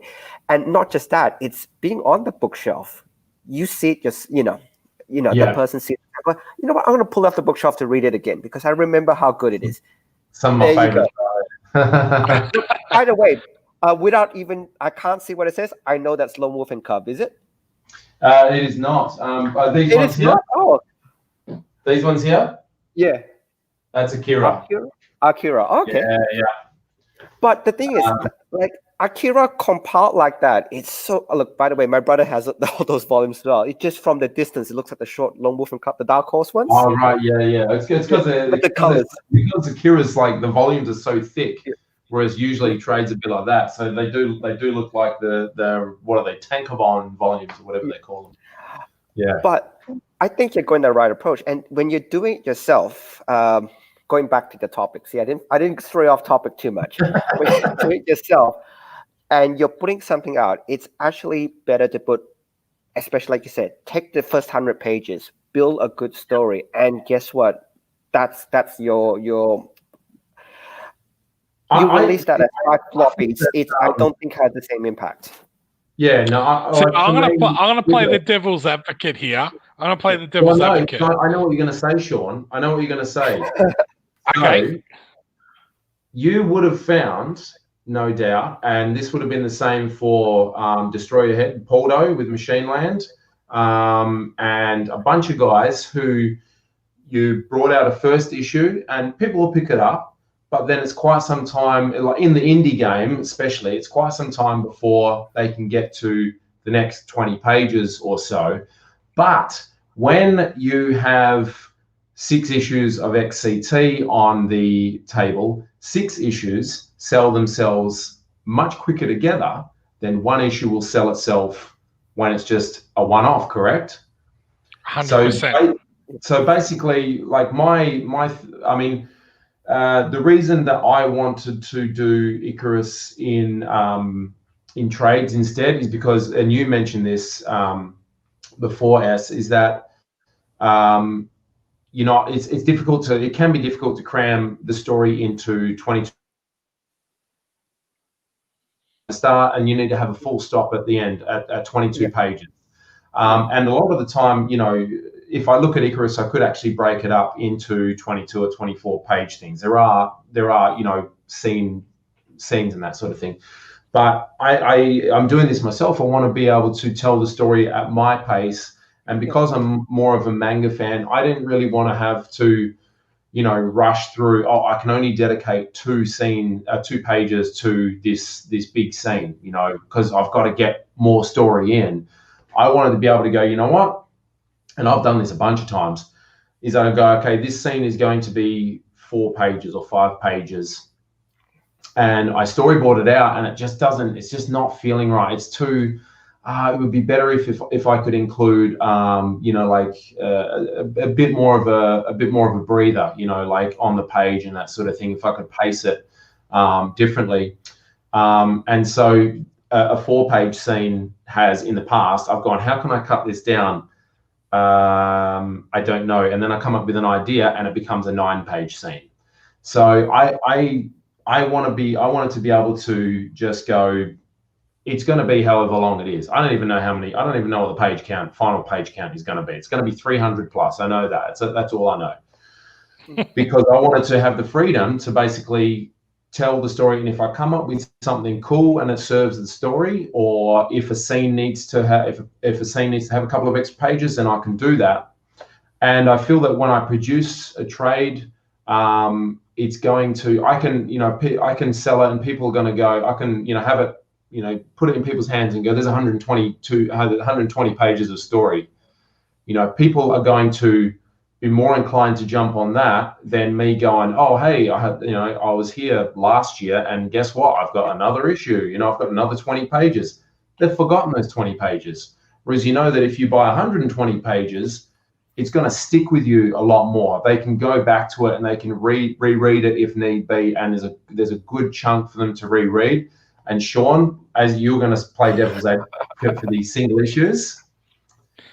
And not just that, it's being on the bookshelf. You see it just, the person sees it. But you know what? I'm going to pull off the bookshelf to read it again because I remember how good it is. Some of my favorites. By the way, I can't see what it says. I know that's Lone Wolf and Cub, is it? It is not. Are these it ones is here? Not? Oh. These ones here? Yeah. That's Akira. Akira. Okay. Yeah. But the thing is, like Akira compiled like that. It's so. Look, by the way, my brother has all those volumes as well. It's just from the distance, it looks like the short Lone Wolf and Cub, the Dark Horse ones. Oh right, yeah. It's because the colors. Because Akira's like the volumes are so thick. Yeah. Whereas usually trades a bit like that, so they do look like the what are they, tankobon volumes or whatever they call them. Yeah. But I think you're going the right approach, and when you're doing it yourself, going back to the topic. See, I didn't stray off topic too much. When you're doing it yourself, and you're putting something out, it's actually better to put, especially like you said, take the first 100 pages, build a good story, and guess what? That's your. You release that as 5 floppies. I don't think has the same impact. Yeah, no. I'm gonna play the devil's advocate here. I'm gonna play the devil's advocate. I know what you're gonna say, Sean. I know what you're gonna say. Okay. So, you would have found, no doubt, and this would have been the same for Destroy Your Head, Poldo with Machine Land, and a bunch of guys who you brought out a first issue, and people will pick it up. But then it's quite some time, like in the indie game especially, it's quite some time before they can get to the next 20 pages or so. But when you have 6 issues of XCT on the table, 6 issues sell themselves much quicker together than 1 issue will sell itself when it's just a one-off, correct? 100%. So basically, like the reason that I wanted to do Icarus in trades instead is because, and you mentioned this before, S, is that it's difficult to. It can be difficult to cram the story into 22 start, and you need to have a full stop at the end at 22 pages. And a lot of the time, if I look at Icarus, I could actually break it up into 22 or 24 page things. There are scenes and that sort of thing. But I'm doing this myself. I want to be able to tell the story at my pace. And because I'm more of a manga fan, I didn't really want to have to, rush through. Oh, I can only dedicate 2 pages to this big scene, because I've got to get more story in. I wanted to be able to go, you know what? And I've done this a bunch of times, is I go, okay, this scene is going to be 4 pages or 5 pages. And I storyboard it out and it's just not feeling right. It's too, it would be better if I could include, like a bit more of a breather, like on the page and that sort of thing. If I could pace it differently, and so a 4-page scene has in the past, I've gone, how can I cut this down? I don't know, and then I come up with an idea, and it becomes a 9-page scene. So I want it to be able to just go. It's going to be however long it is. I don't even know what the final page count is going to be. It's going to be 300 plus. I know that. That's all I know. Because I wanted to have the freedom to basically tell the story. And if I come up with something cool and it serves the story, or if a scene needs to have, if a scene needs to have a couple of extra pages, then I can do that. And I feel that when I produce a trade, it's going to, I can sell it and people are going to go, I can, have it, put it in people's hands and go, there's 120 pages of story. People are going to be more inclined to jump on that than me going, oh, hey, I was here last year and guess what? I've got another issue. I've got another 20 pages. They've forgotten those 20 pages. Whereas that if you buy 120 pages, it's going to stick with you a lot more. They can go back to it and they can reread it if need be. And there's a good chunk for them to reread. And Sean, as you're going to play devil's advocate for these single issues,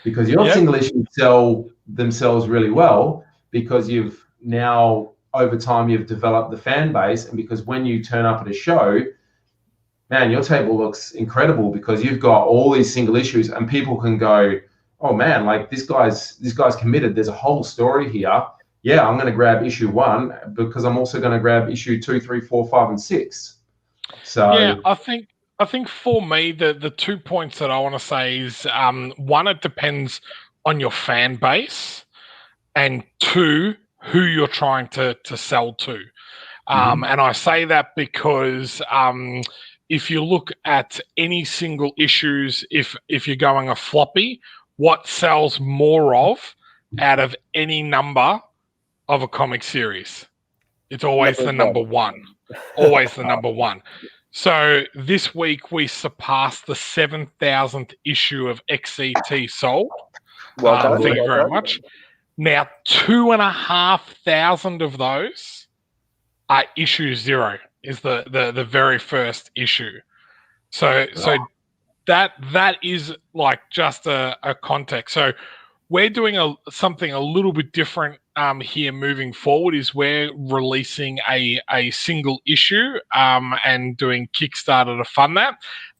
because your single issues sell themselves really well, because you've now, over time, you've developed the fan base, and because when you turn up at a show, man, your table looks incredible because you've got all these single issues, and people can go, oh man, like this guy's committed. There's a whole story here. Yeah, I'm going to grab issue 1 because I'm also going to grab issue 2, 3, 4, 5, and 6. So yeah, I think for me the 2 points that I want to say is one, it depends on your fan base, and 2, who you're trying to sell to. And I say that because if you look at any single issues, if you're going a floppy, what sells more of out of any number of a comic series? It's always the number 1. Always the number 1. So this week we surpassed the 7,000th issue of XCT sold. Well done. Thank you very much. Now 2,500 of those are issue 0. Is the very first issue. So that is like just a context. So we're doing something a little bit different here moving forward. Is we're releasing a single issue and doing Kickstarter to fund that,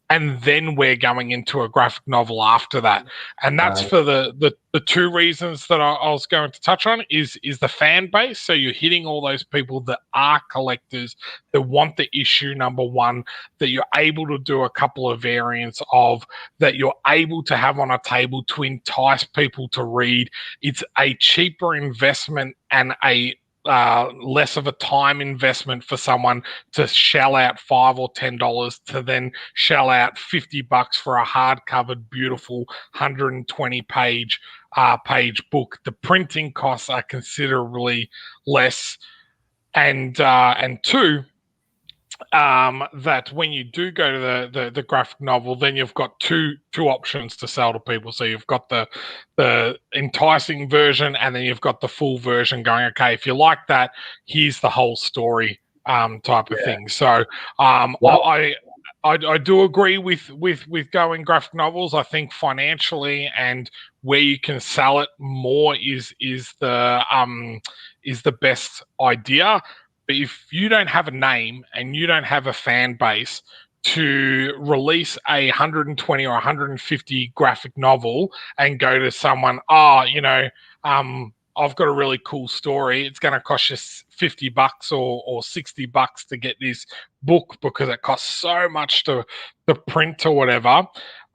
and then we're going into a graphic novel after that. And that's for the 2 reasons that I was going to touch on is the fan base. So you're hitting all those people that are collectors, that want the issue number 1, that you're able to do a couple of variants of, that you're able to have on a table to entice people to read. It's a cheaper investment and a less of a time investment for someone to shell out $5 or $10 to then shell out $50 for a hard-covered, beautiful 120-page book. The printing costs are considerably less, and 2, that when you do go to the graphic novel, then you've got two options to sell to people. So you've got the enticing version, and then you've got the full version going, okay, if you like that, here's the whole story type of thing. So I do agree with going graphic novels. I think financially and where you can sell it more is the best idea. But if you don't have a name and you don't have a fan base to release a 120 or 150 graphic novel and go to someone, I've got a really cool story. It's going to cost you $50 or $60 to get this book because it costs so much to print or whatever.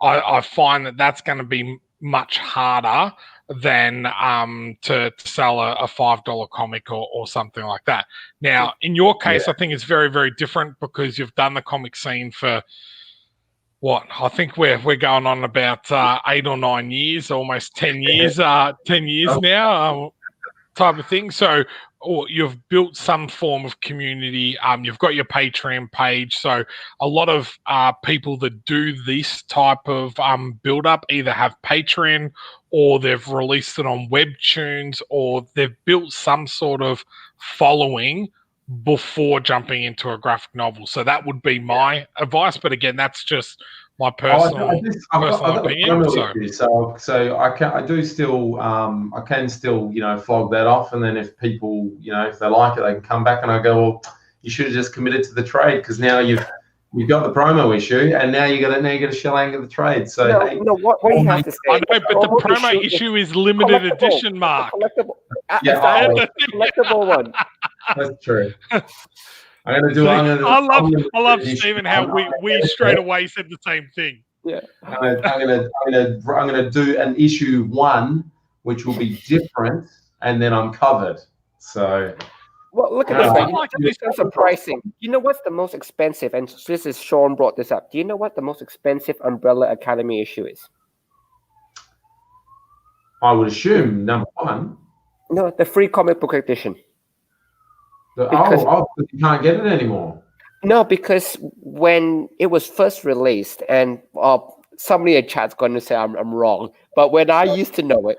I find that's going to be much harder than to sell a $5 comic or something like that. Now, in your case, I think it's very, very different because you've done the comic scene for what? I think we're going on about 8 or 9 years, almost 10 years, 10 years now, type of thing. So or you've built some form of community. You've got your Patreon page, so a lot of people that do this type of build up either have Patreon, or they've released it on Webtoons, or they've built some sort of following before jumping into a graphic novel. So that would be my advice. But again, that's just my personal I've got opinion. the promo issue, so I can still flog that off, and then if people if they like it, they can come back, and I go, well, you should have just committed to the trade, because now you've got the promo issue, and now you got to shell out of the trade. So what do you have to say? I know, but the promo issue is limited edition, Mark. Collectible, collectible one. That's true. I'm gonna do. I love Stephen how we straight away said the same thing. Yeah. I'm gonna do an issue 1, which will be different, and then I'm covered. So. Well, look at this. In terms of pricing, you know what's the most expensive? And this is Sean brought this up. Do you know what the most expensive Umbrella Academy issue is? I would assume number 1. No, the free comic book edition. Because you can't get it anymore. No, because when it was first released, and somebody in chat's going to say I'm wrong, but when I used to know it,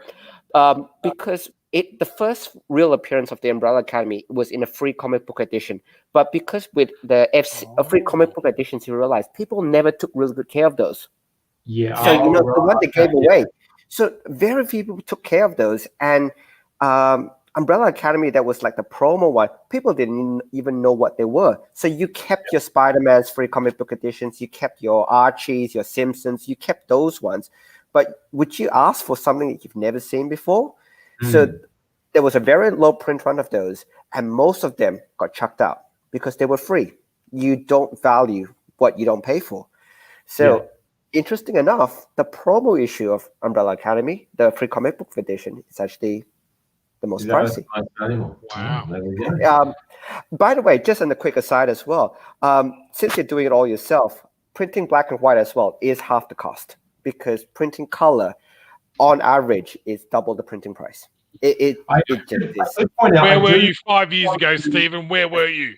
because the first real appearance of the Umbrella Academy was in a free comic book edition. But because with the free comic book editions, you realize people never took really good care of those. Yeah. So the one they gave away. So very few people took care of those, and Umbrella Academy, that was like the promo one, people didn't even know what they were. So you kept your Spider-Man's free comic book editions, you kept your Archies, your Simpsons, you kept those ones. But would you ask for something that you've never seen before? So there was a very low print run of those, and most of them got chucked out because they were free. You don't value what you don't pay for. So interesting enough, the promo issue of Umbrella Academy, the free comic book edition, is actually the most pricey. Wow. By the way, just on a quick aside as well, since you're doing it all yourself, printing black and white as well is half the cost, because printing color on average is double the printing price. It just is. Where were you 5 years ago, Stephen? Where were you?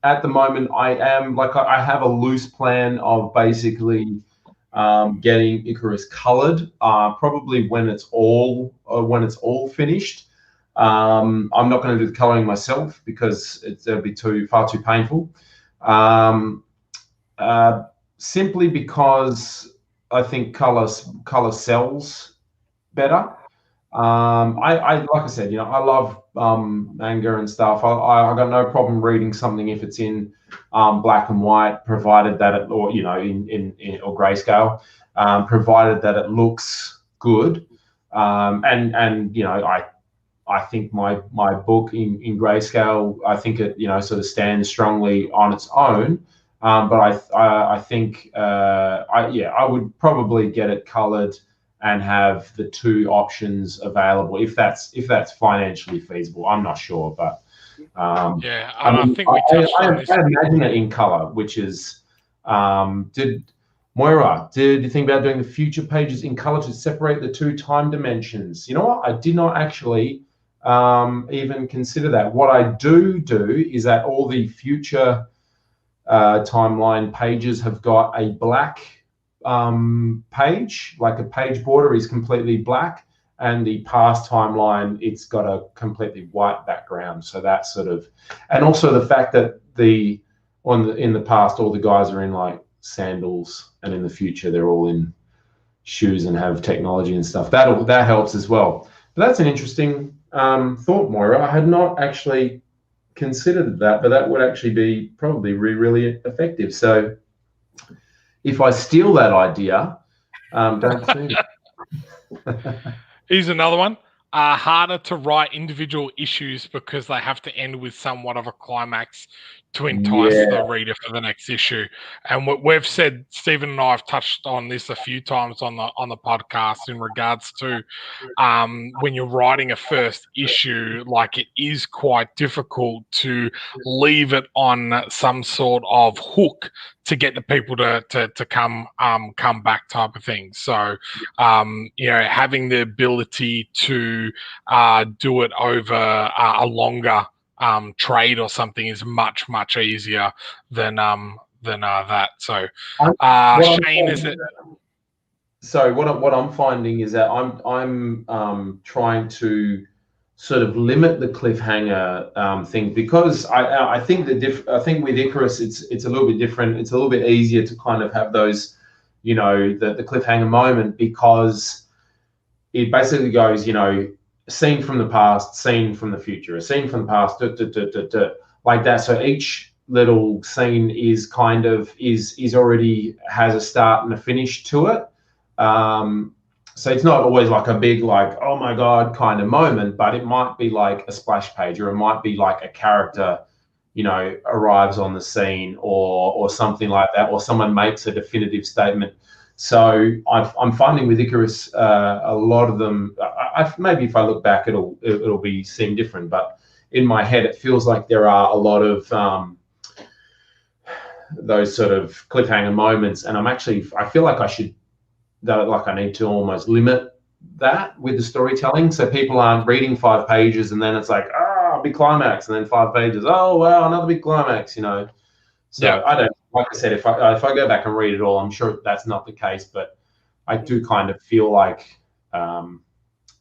At the moment, I have a loose plan of basically getting Icarus colored, probably when it's all finished. I'm not going to do the coloring myself because it'll be far too painful. Simply because I think color sells better. Like I said, I love manga and stuff. I got no problem reading something if it's in black and white, provided that it, or or grayscale, provided that it looks good. I think my book in grayscale, I think it sort of stands strongly on its own. But I think I would probably get it colored and have the 2 options available if that's financially feasible. I'm not sure, but I think we touched on this. I imagine it in color, which is did you think about doing the future pages in color to separate the 2 time dimensions? You know what? I did not actually even consider that. What I do is that all the future timeline pages have got a black page, like a page border is completely black, and the past timeline, it's got a completely white background. So that's sort of, and also the fact that in the past all the guys are in like sandals, and in the future they're all in shoes and have technology and stuff. That helps as well. But that's an interesting thought, Moira. I had not actually considered that, but that would actually be probably really effective. So if I steal that idea, don't steal it. Here's another one. Harder to write individual issues because they have to end with somewhat of a climax to entice the reader for the next issue. And what we've said, Stephen and I have touched on this a few times on the podcast in regards to when you're writing a first issue, like it is quite difficult to leave it on some sort of hook to get the people to come back type of thing. So having the ability to do it over a longer trade or something is much easier than that. So Shane, is it? So what I'm finding is that I'm trying to sort of limit the cliffhanger thing, because I think I think with Icarus it's a little bit different. It's a little bit easier to kind of have those, the cliffhanger moment, because it basically goes, scene from the past, scene from the future, a scene from the past, like that. So each little scene is kind of is already has a start and a finish to it. So it's not always like a big, like, oh my God kind of moment, but it might be like a splash page, or it might be like a character, arrives on the scene, or something like that, or someone makes a definitive statement. So I'm finding with Icarus, a lot of them, maybe if I look back, it'll seem different, but in my head, it feels like there are a lot of those sort of cliffhanger moments, and I feel like I need to almost limit that with the storytelling, so people aren't reading 5 pages and then it's like, big climax, and then 5 pages, oh wow, another big climax, So yeah. I don't, like I said, if I go back and read it all, I'm sure that's not the case, but I do kind of feel like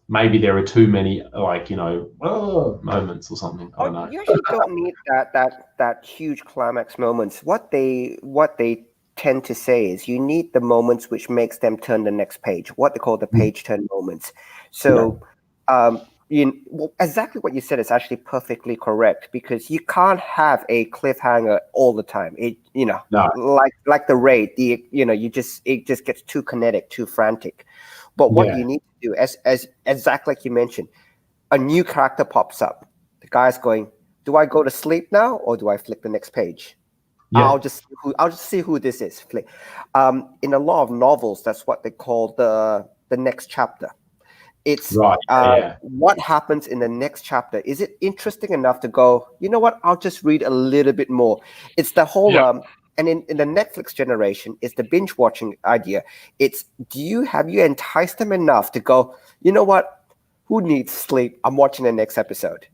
maybe there are too many, like, moments or something. I don't know. You actually don't need that huge climax moments. What they tend to say is you need the moments which makes them turn the next page, what they call the page turn moments. So exactly what you said is actually perfectly correct, because you can't have a cliffhanger all the time. Like the raid, it just gets too kinetic, too frantic. But what you need to do, as exactly like you mentioned, a new character pops up. The guy's going, do I go to sleep now, or do I flick the next page? Yeah. I'll just see who this is. Flick. In a lot of novels, that's what they call the next chapter. It's what happens in the next chapter. Is it interesting enough to go, you know what, I'll just read a little bit more. It's the whole and in the Netflix generation, it's the binge watching idea. It's have you enticed them enough to go, you know what, who needs sleep? I'm watching the next episode.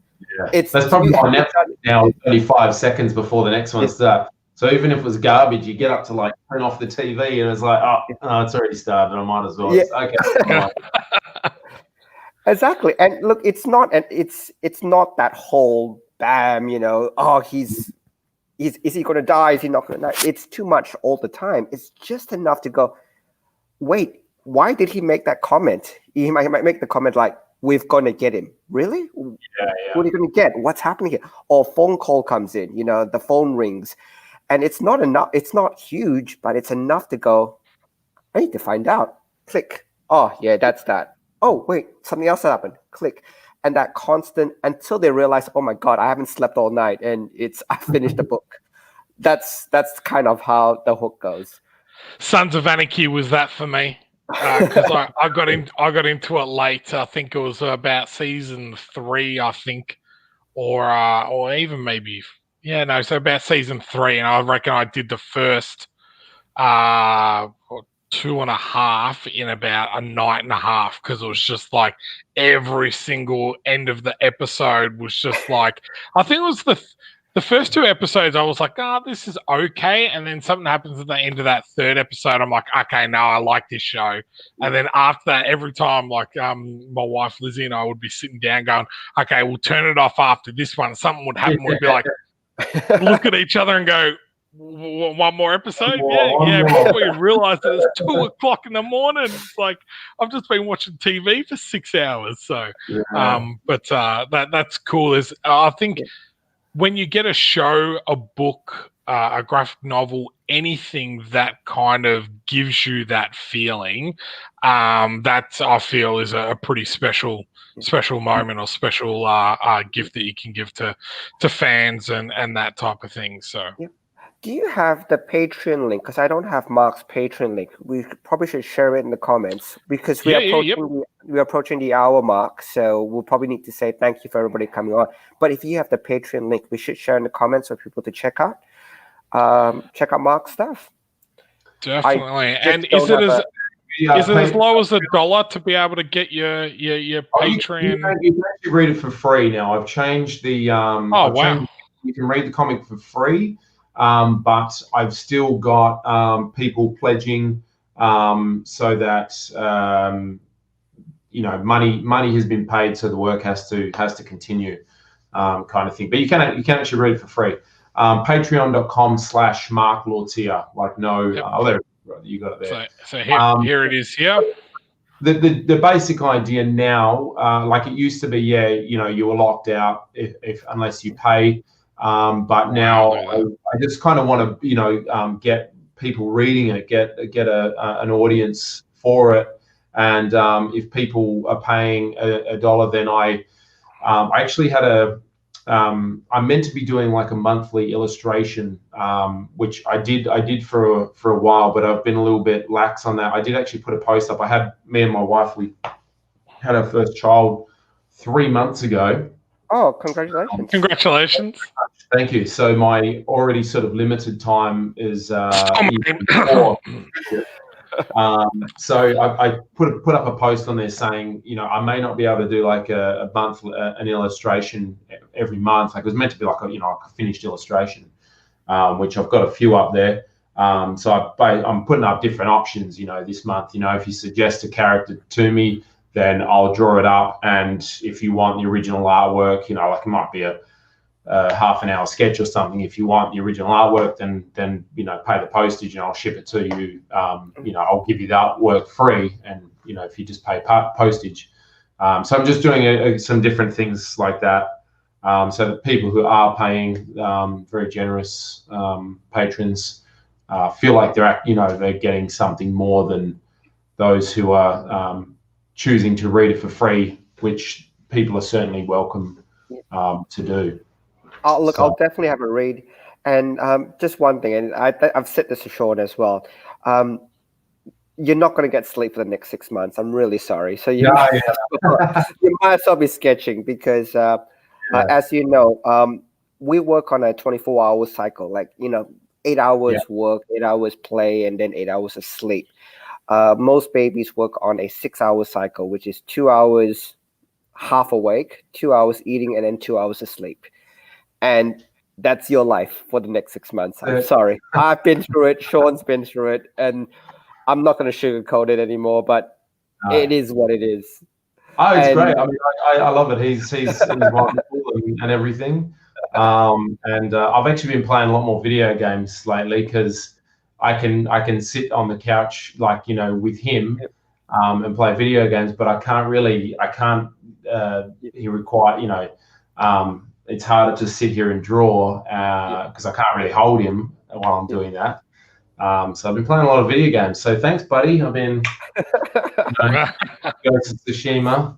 Yeah. That's probably on Netflix now, only 5 seconds before the next one starts. So even if it was garbage, you get up to like turn off the TV and it's like, oh, it's already started. I might as well. Yeah. Okay. Exactly. And look, it's not that whole bam, is he going to die? Is he not going to die? It's too much all the time. It's just enough to go, wait, why did he make that comment? He might make the comment like, we're going to get him. Really? Yeah. What are you going to get? What's happening here? Or phone call comes in, the phone rings. And it's not enough. It's not huge, but it's enough to go, I need to find out. Click. Oh, yeah, that's that. Oh, wait, something else happened. Click. And that constant, until they realize, oh my God, I haven't slept all night and I finished the book. That's kind of how the hook goes. Sons of Anarchy was that for me. Because I got into it late. I think it was about season 3, I think, or even maybe, so about season 3, and I reckon I did the first 2.5 in about a night and a half, because it was just like every single end of the episode was just like, I think it was the first 2 episodes, I was like, this is okay. And then something happens at the end of that 3rd episode. I'm like, okay, now I like this show. And then after that, every time, like my wife Lizzie and I would be sitting down going, okay, we'll turn it off after this one. Something would happen. We'd be like, look at each other and go, one more episode? Before you realise that it's 2 o'clock in the morning. It's like, I've just been watching TV for 6 hours. So, but that's cool. I think when you get a show, a book, a graphic novel, anything that kind of gives you that feeling, that I feel is a pretty special special moment or special gift that you can give to fans and that type of thing. So. Yeah. Do you have the Patreon link? Because I don't have Mark's Patreon link. We probably should share it in the comments because we're approaching the hour mark. So we'll probably need to say thank you for everybody coming on. But if you have the Patreon link, we should share in the comments for people to check out. Check out Mark's stuff. Definitely. And is it as low as $1 to be able to get your Patreon? You can actually read it for free now. I've changed the. You can read the comic for free. But I've still got people pledging so that money has been paid, so the work has to continue, kind of thing. But you can actually read it for free. Patreon.com/Mark Lauthier. You got it there. So here it is. Here. The basic idea now, like it used to be, you were locked out if unless you pay. But now I just kind of want to, get people reading it, get an audience for it, and if people are paying $1, then I actually had I'm meant to be doing like a monthly illustration, which I did for a while, but I've been a little bit lax on that. I did actually put a post up. Me and my wife, we had our first child 3 months ago. Oh, congratulations. Congratulations. Thank you. So my already sort of limited time is so I put up a post on there saying, I may not be able to do like a month, an illustration every month. Like it was meant to be like a finished illustration, which I've got a few up there. So I'm putting up different options, this month. If you suggest a character to me, then I'll draw it up. And if you want the original artwork, like it might be a half an hour sketch or something. If you want the original artwork, then pay the postage and I'll ship it to you. I'll give you the artwork free, and if you just pay postage. So I'm just doing some different things like that, so that people who are paying, very generous patrons, feel like they're getting something more than those who are choosing to read it for free, which people are certainly welcome to do. I'll definitely have a read. And just one thing, and I've said this to Sean as well. You're not going to get sleep for the next 6 months. I'm really sorry. So you might as well be sketching because, as you know, we work on a 24-hour cycle. Like 8 hours work, 8 hours play, and then 8 hours of sleep. Most babies work on a 6-hour cycle, which is 2 hours half awake, 2 hours eating, and then 2 hours of sleep. And that's your life for the next 6 months. I'm sorry. I've been through it. Sean's been through it. And I'm not going to sugarcoat it anymore, but it is what it is. Oh, it's great. I mean, I love it. He's wonderful and everything. And I've actually been playing a lot more video games lately because I can sit on the couch, with him and play video games, but I can't he require, it's harder to sit here and draw because I can't really hold him while I'm doing that. So I've been playing a lot of video games. So thanks, buddy. I've been Ghost of Tsushima.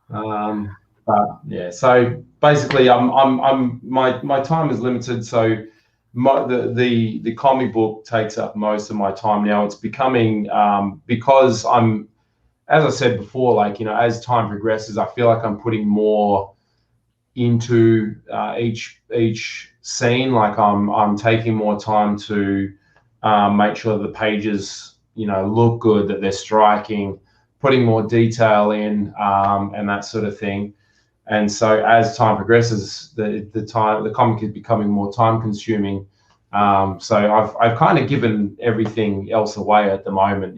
But yeah, so basically, my time is limited. So the comic book takes up most of my time now. It's becoming because as I said before, as time progresses, I feel like I'm putting more into each scene. Like I'm taking more time to make sure the pages look good, that they're striking, putting more detail in, and that sort of thing. And so as time progresses, the comic is becoming more time consuming. So I've kind of given everything else away at the moment.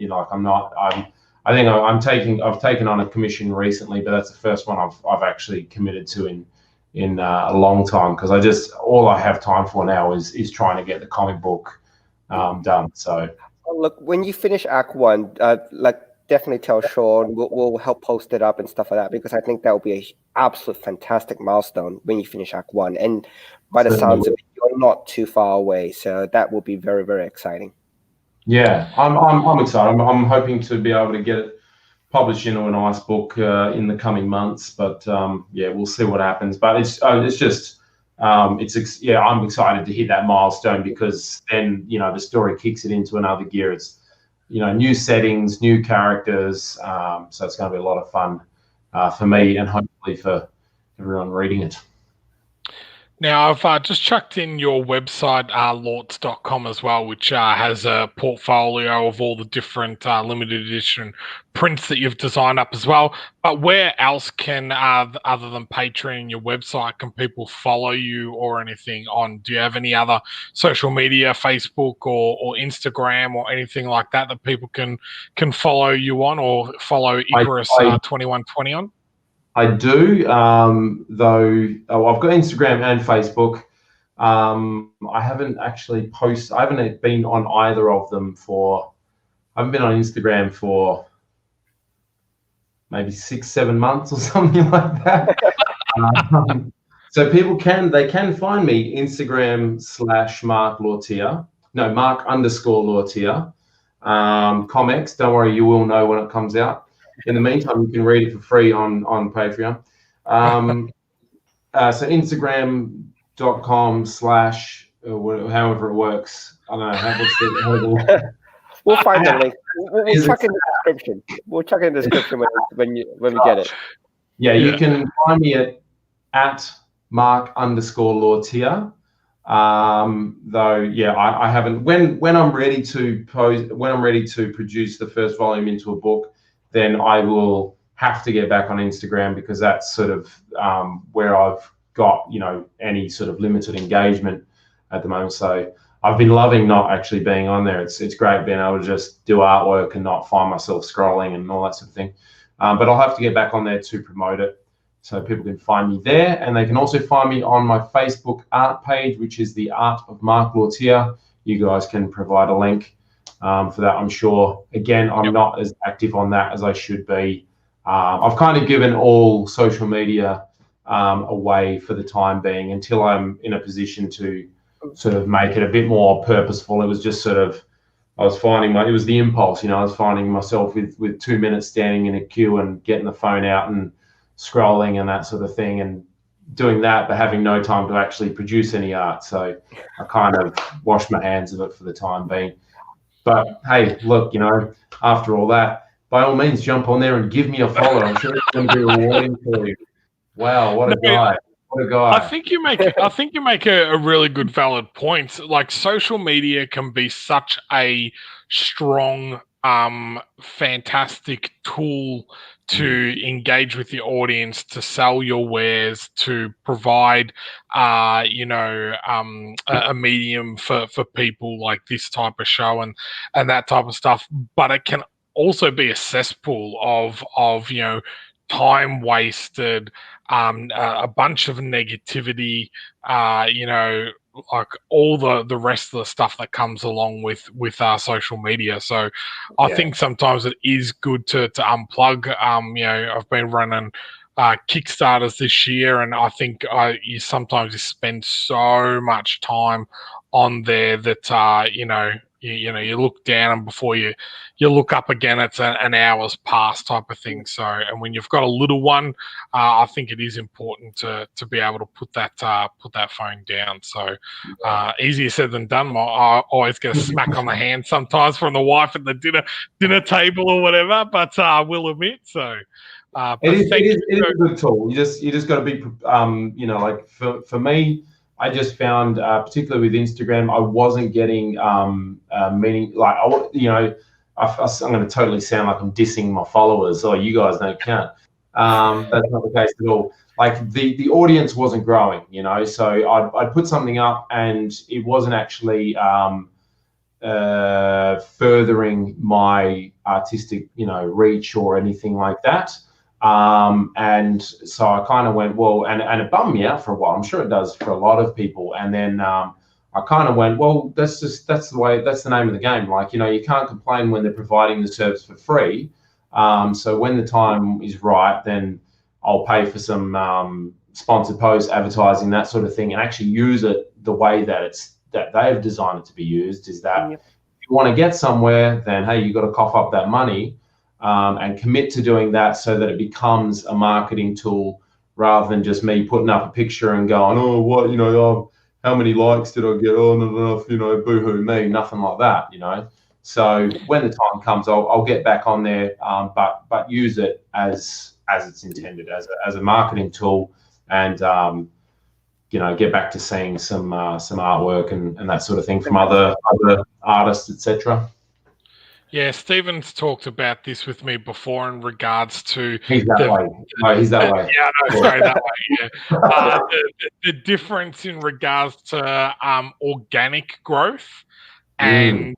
I've taken on a commission recently, but that's the first one I've actually committed to in a long time, because all I have time for now is trying to get the comic book done. So look, when you finish Act 1, definitely tell Sean. We'll help post it up and stuff like that, because I think that will be an absolute fantastic milestone when you finish Act 1. And by the sounds of it, you're not too far away, so that will be very, very exciting. Yeah, I'm excited. I'm hoping to be able to get it publish into a nice book in the coming months. But yeah, we'll see what happens. But it's just I'm excited to hit that milestone, because then the story kicks it into another gear. It's new settings, new characters, so it's going to be a lot of fun for me and hopefully for everyone reading it. Now, I've just chucked in your website, lauts.com as well, which has a portfolio of all the different limited edition prints that you've designed up as well. But where else can, other than Patreon and your website, can people follow you or anything on? Do you have any other social media, Facebook or Instagram or anything like that people can follow you on, or follow Icarus 2120 on? I do, though. I've got Instagram and Facebook. I haven't actually I haven't been on either of them I haven't been on Instagram for maybe 6-7 months or something like that. So people can find me Instagram /Mark Lauthier. No, Mark_Lauthier. Comics. Don't worry, you will know when it comes out. In the meantime, you can read it for free on Patreon. So Instagram.com/ however it works. I don't know. We'll find the link. We'll chuck in the description. We'll chuck in the description when we get it. Yeah, you can find me at Mark_Lauthier. Though, yeah, I haven't. When I'm ready to produce the first volume into a book, then I will have to get back on Instagram, because that's sort of where I've got any sort of limited engagement at the moment. So I've been loving not actually being on there. It's great being able to just do artwork and not find myself scrolling and all that sort of thing. But I'll have to get back on there to promote it, so people can find me there. And they can also find me on my Facebook art page, which is The Art of Mark Lauthier. You guys can provide a link for that, I'm sure. Again, I'm not as active on that as I should be. I've kind of given all social media away for the time being, until I'm in a position to sort of make it a bit more purposeful. It was just sort of, I was finding it was the impulse, I was finding myself with 2 minutes standing in a queue and getting the phone out and scrolling and that sort of thing, and doing that, but having no time to actually produce any art. So I kind of washed my hands of it for the time being. But hey, look, after all that, by all means, jump on there and give me a follow. I'm sure it's going to be rewarding for you. Wow, what a guy! What a guy! I think you make a really good, valid point. Like, social media can be such a strong, fantastic tool to engage with your audience, to sell your wares, to provide, a medium for people like this type of show and that type of stuff. But it can also be a cesspool of time wasted, a bunch of negativity, like all the rest of the stuff that comes along with our social media. So I think sometimes it is good to unplug. I've been running Kickstarters this year, and I think you sometimes spend so much time on there that you look down, and before you look up again, it's an hour's past type of thing. So, and when you've got a little one, I think it is important to be able to put that phone down. So easier said than done. I always get a smack on the hand sometimes from the wife at the dinner table or whatever, but I will admit so. It is a good tool. You just got to be, like for me, I just found, particularly with Instagram, I wasn't getting meaning. Like, I'm going to totally sound like I'm dissing my followers. Oh, you guys don't count. That's not the case at all. Like, the audience wasn't growing, So I'd put something up, and it wasn't actually furthering my artistic, reach or anything like that. And so I kind of went, well, and it bummed me out for a while. I'm sure it does for a lot of people. And then I kind of went, well, that's the name of the game. Like, you can't complain when they're providing the service for free. So when the time is right, then I'll pay for some sponsored posts, advertising, that sort of thing, and actually use it the way that they've designed it to be used. Is that if you want to get somewhere, then hey, you got to cough up that money. and commit to doing that so that it becomes a marketing tool rather than just me putting up a picture and going, oh, what, how many likes did I get? Oh, not enough, boo-hoo me, nothing like that, So when the time comes, I'll get back on there, but use it as it's intended, as a marketing tool, and get back to seeing some artwork and that sort of thing from other artists, etc. Yeah, Stephen's talked about this with me before in regards to he's that way. No, he's that way. Yeah, no, sorry, that way. Yeah, the difference in regards to organic growth and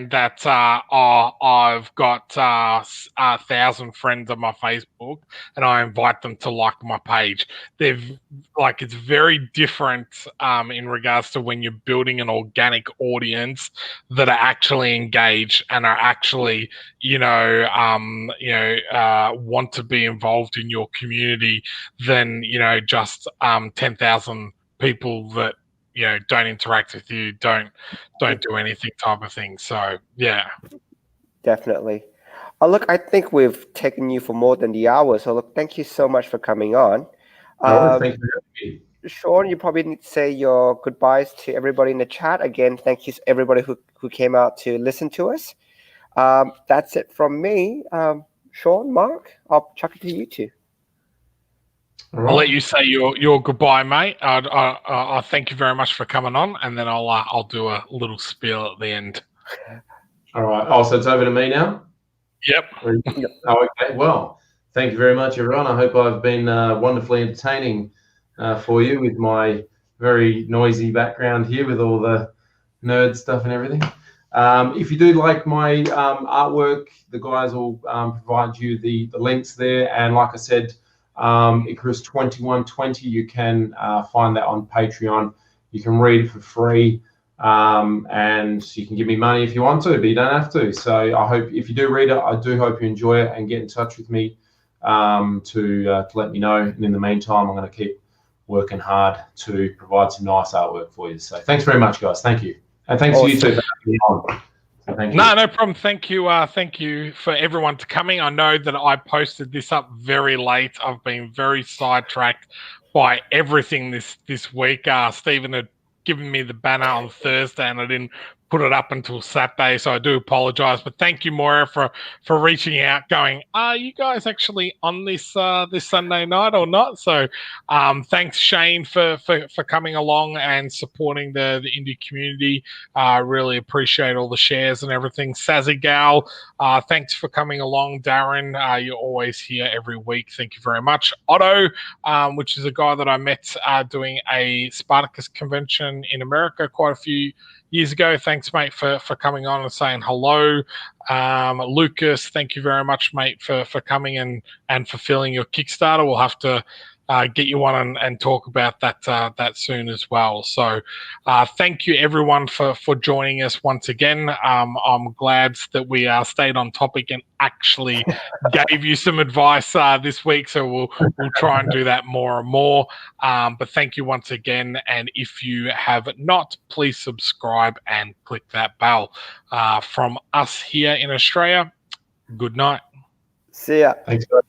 that I've got 1,000 friends on my Facebook, and I invite them to like my page. It's very different in regards to when you're building an organic audience that are actually engaged and are actually, want to be involved in your community than just 10,000 people that don't interact with you, don't do anything type of thing. So yeah, definitely. Look, I think we've taken you for more than the hour. So look, thank you so much for coming on. Thank you for having me. Sean, you probably need to say your goodbyes to everybody in the chat. Again, thank you to everybody who came out to listen to us. That's it from me. Sean, Mark, I'll chuck it to you two. Right. I'll let you say your goodbye, mate. I thank you very much for coming on, and then I'll do a little spiel at the end. All right. Oh, so it's over to me now? Yep. Oh, okay. Well, thank you very much, everyone. I hope I've been wonderfully entertaining for you with my very noisy background here with all the nerd stuff and everything. If you do like my artwork, the guys will provide you the links there. And like I said, Icarus 2120, you can find that on Patreon. You can read it for free, and you can give me money if you want to, but you don't have to. So I hope if you do read it, I do hope you enjoy it and get in touch with me to let me know. And in the meantime, I'm going to keep working hard to provide some nice artwork for you. So thanks very much, guys. Thank you. And thanks to you too for having me on. Thank you. No problem. Thank you for everyone to coming. I know that I posted this up very late. I've been very sidetracked by everything this week. Stephen had given me the banner on Thursday, and I didn't put it up until Saturday, so I do apologize. But thank you, Moira, for reaching out, going, are you guys actually on this this Sunday night or not? So thanks, Shane, for coming along and supporting the indie community. Really appreciate all the shares and everything. Sazzy Gal, thanks for coming along. Darren, you're always here every week. Thank you very much. Otto, which is a guy that I met doing a Spartacus convention in America quite a few years ago. Thanks, mate, for coming on and saying hello. Lucas, thank you very much, mate, for coming and fulfilling your Kickstarter. We'll have to get you on and talk about that soon as well. So thank you, everyone, for joining us once again. I'm glad that we stayed on topic and actually gave you some advice this week. So we'll try and do that more and more. But thank you once again. And if you have not, please subscribe and click that bell. From us here in Australia, good night. See ya. Thanks, guys.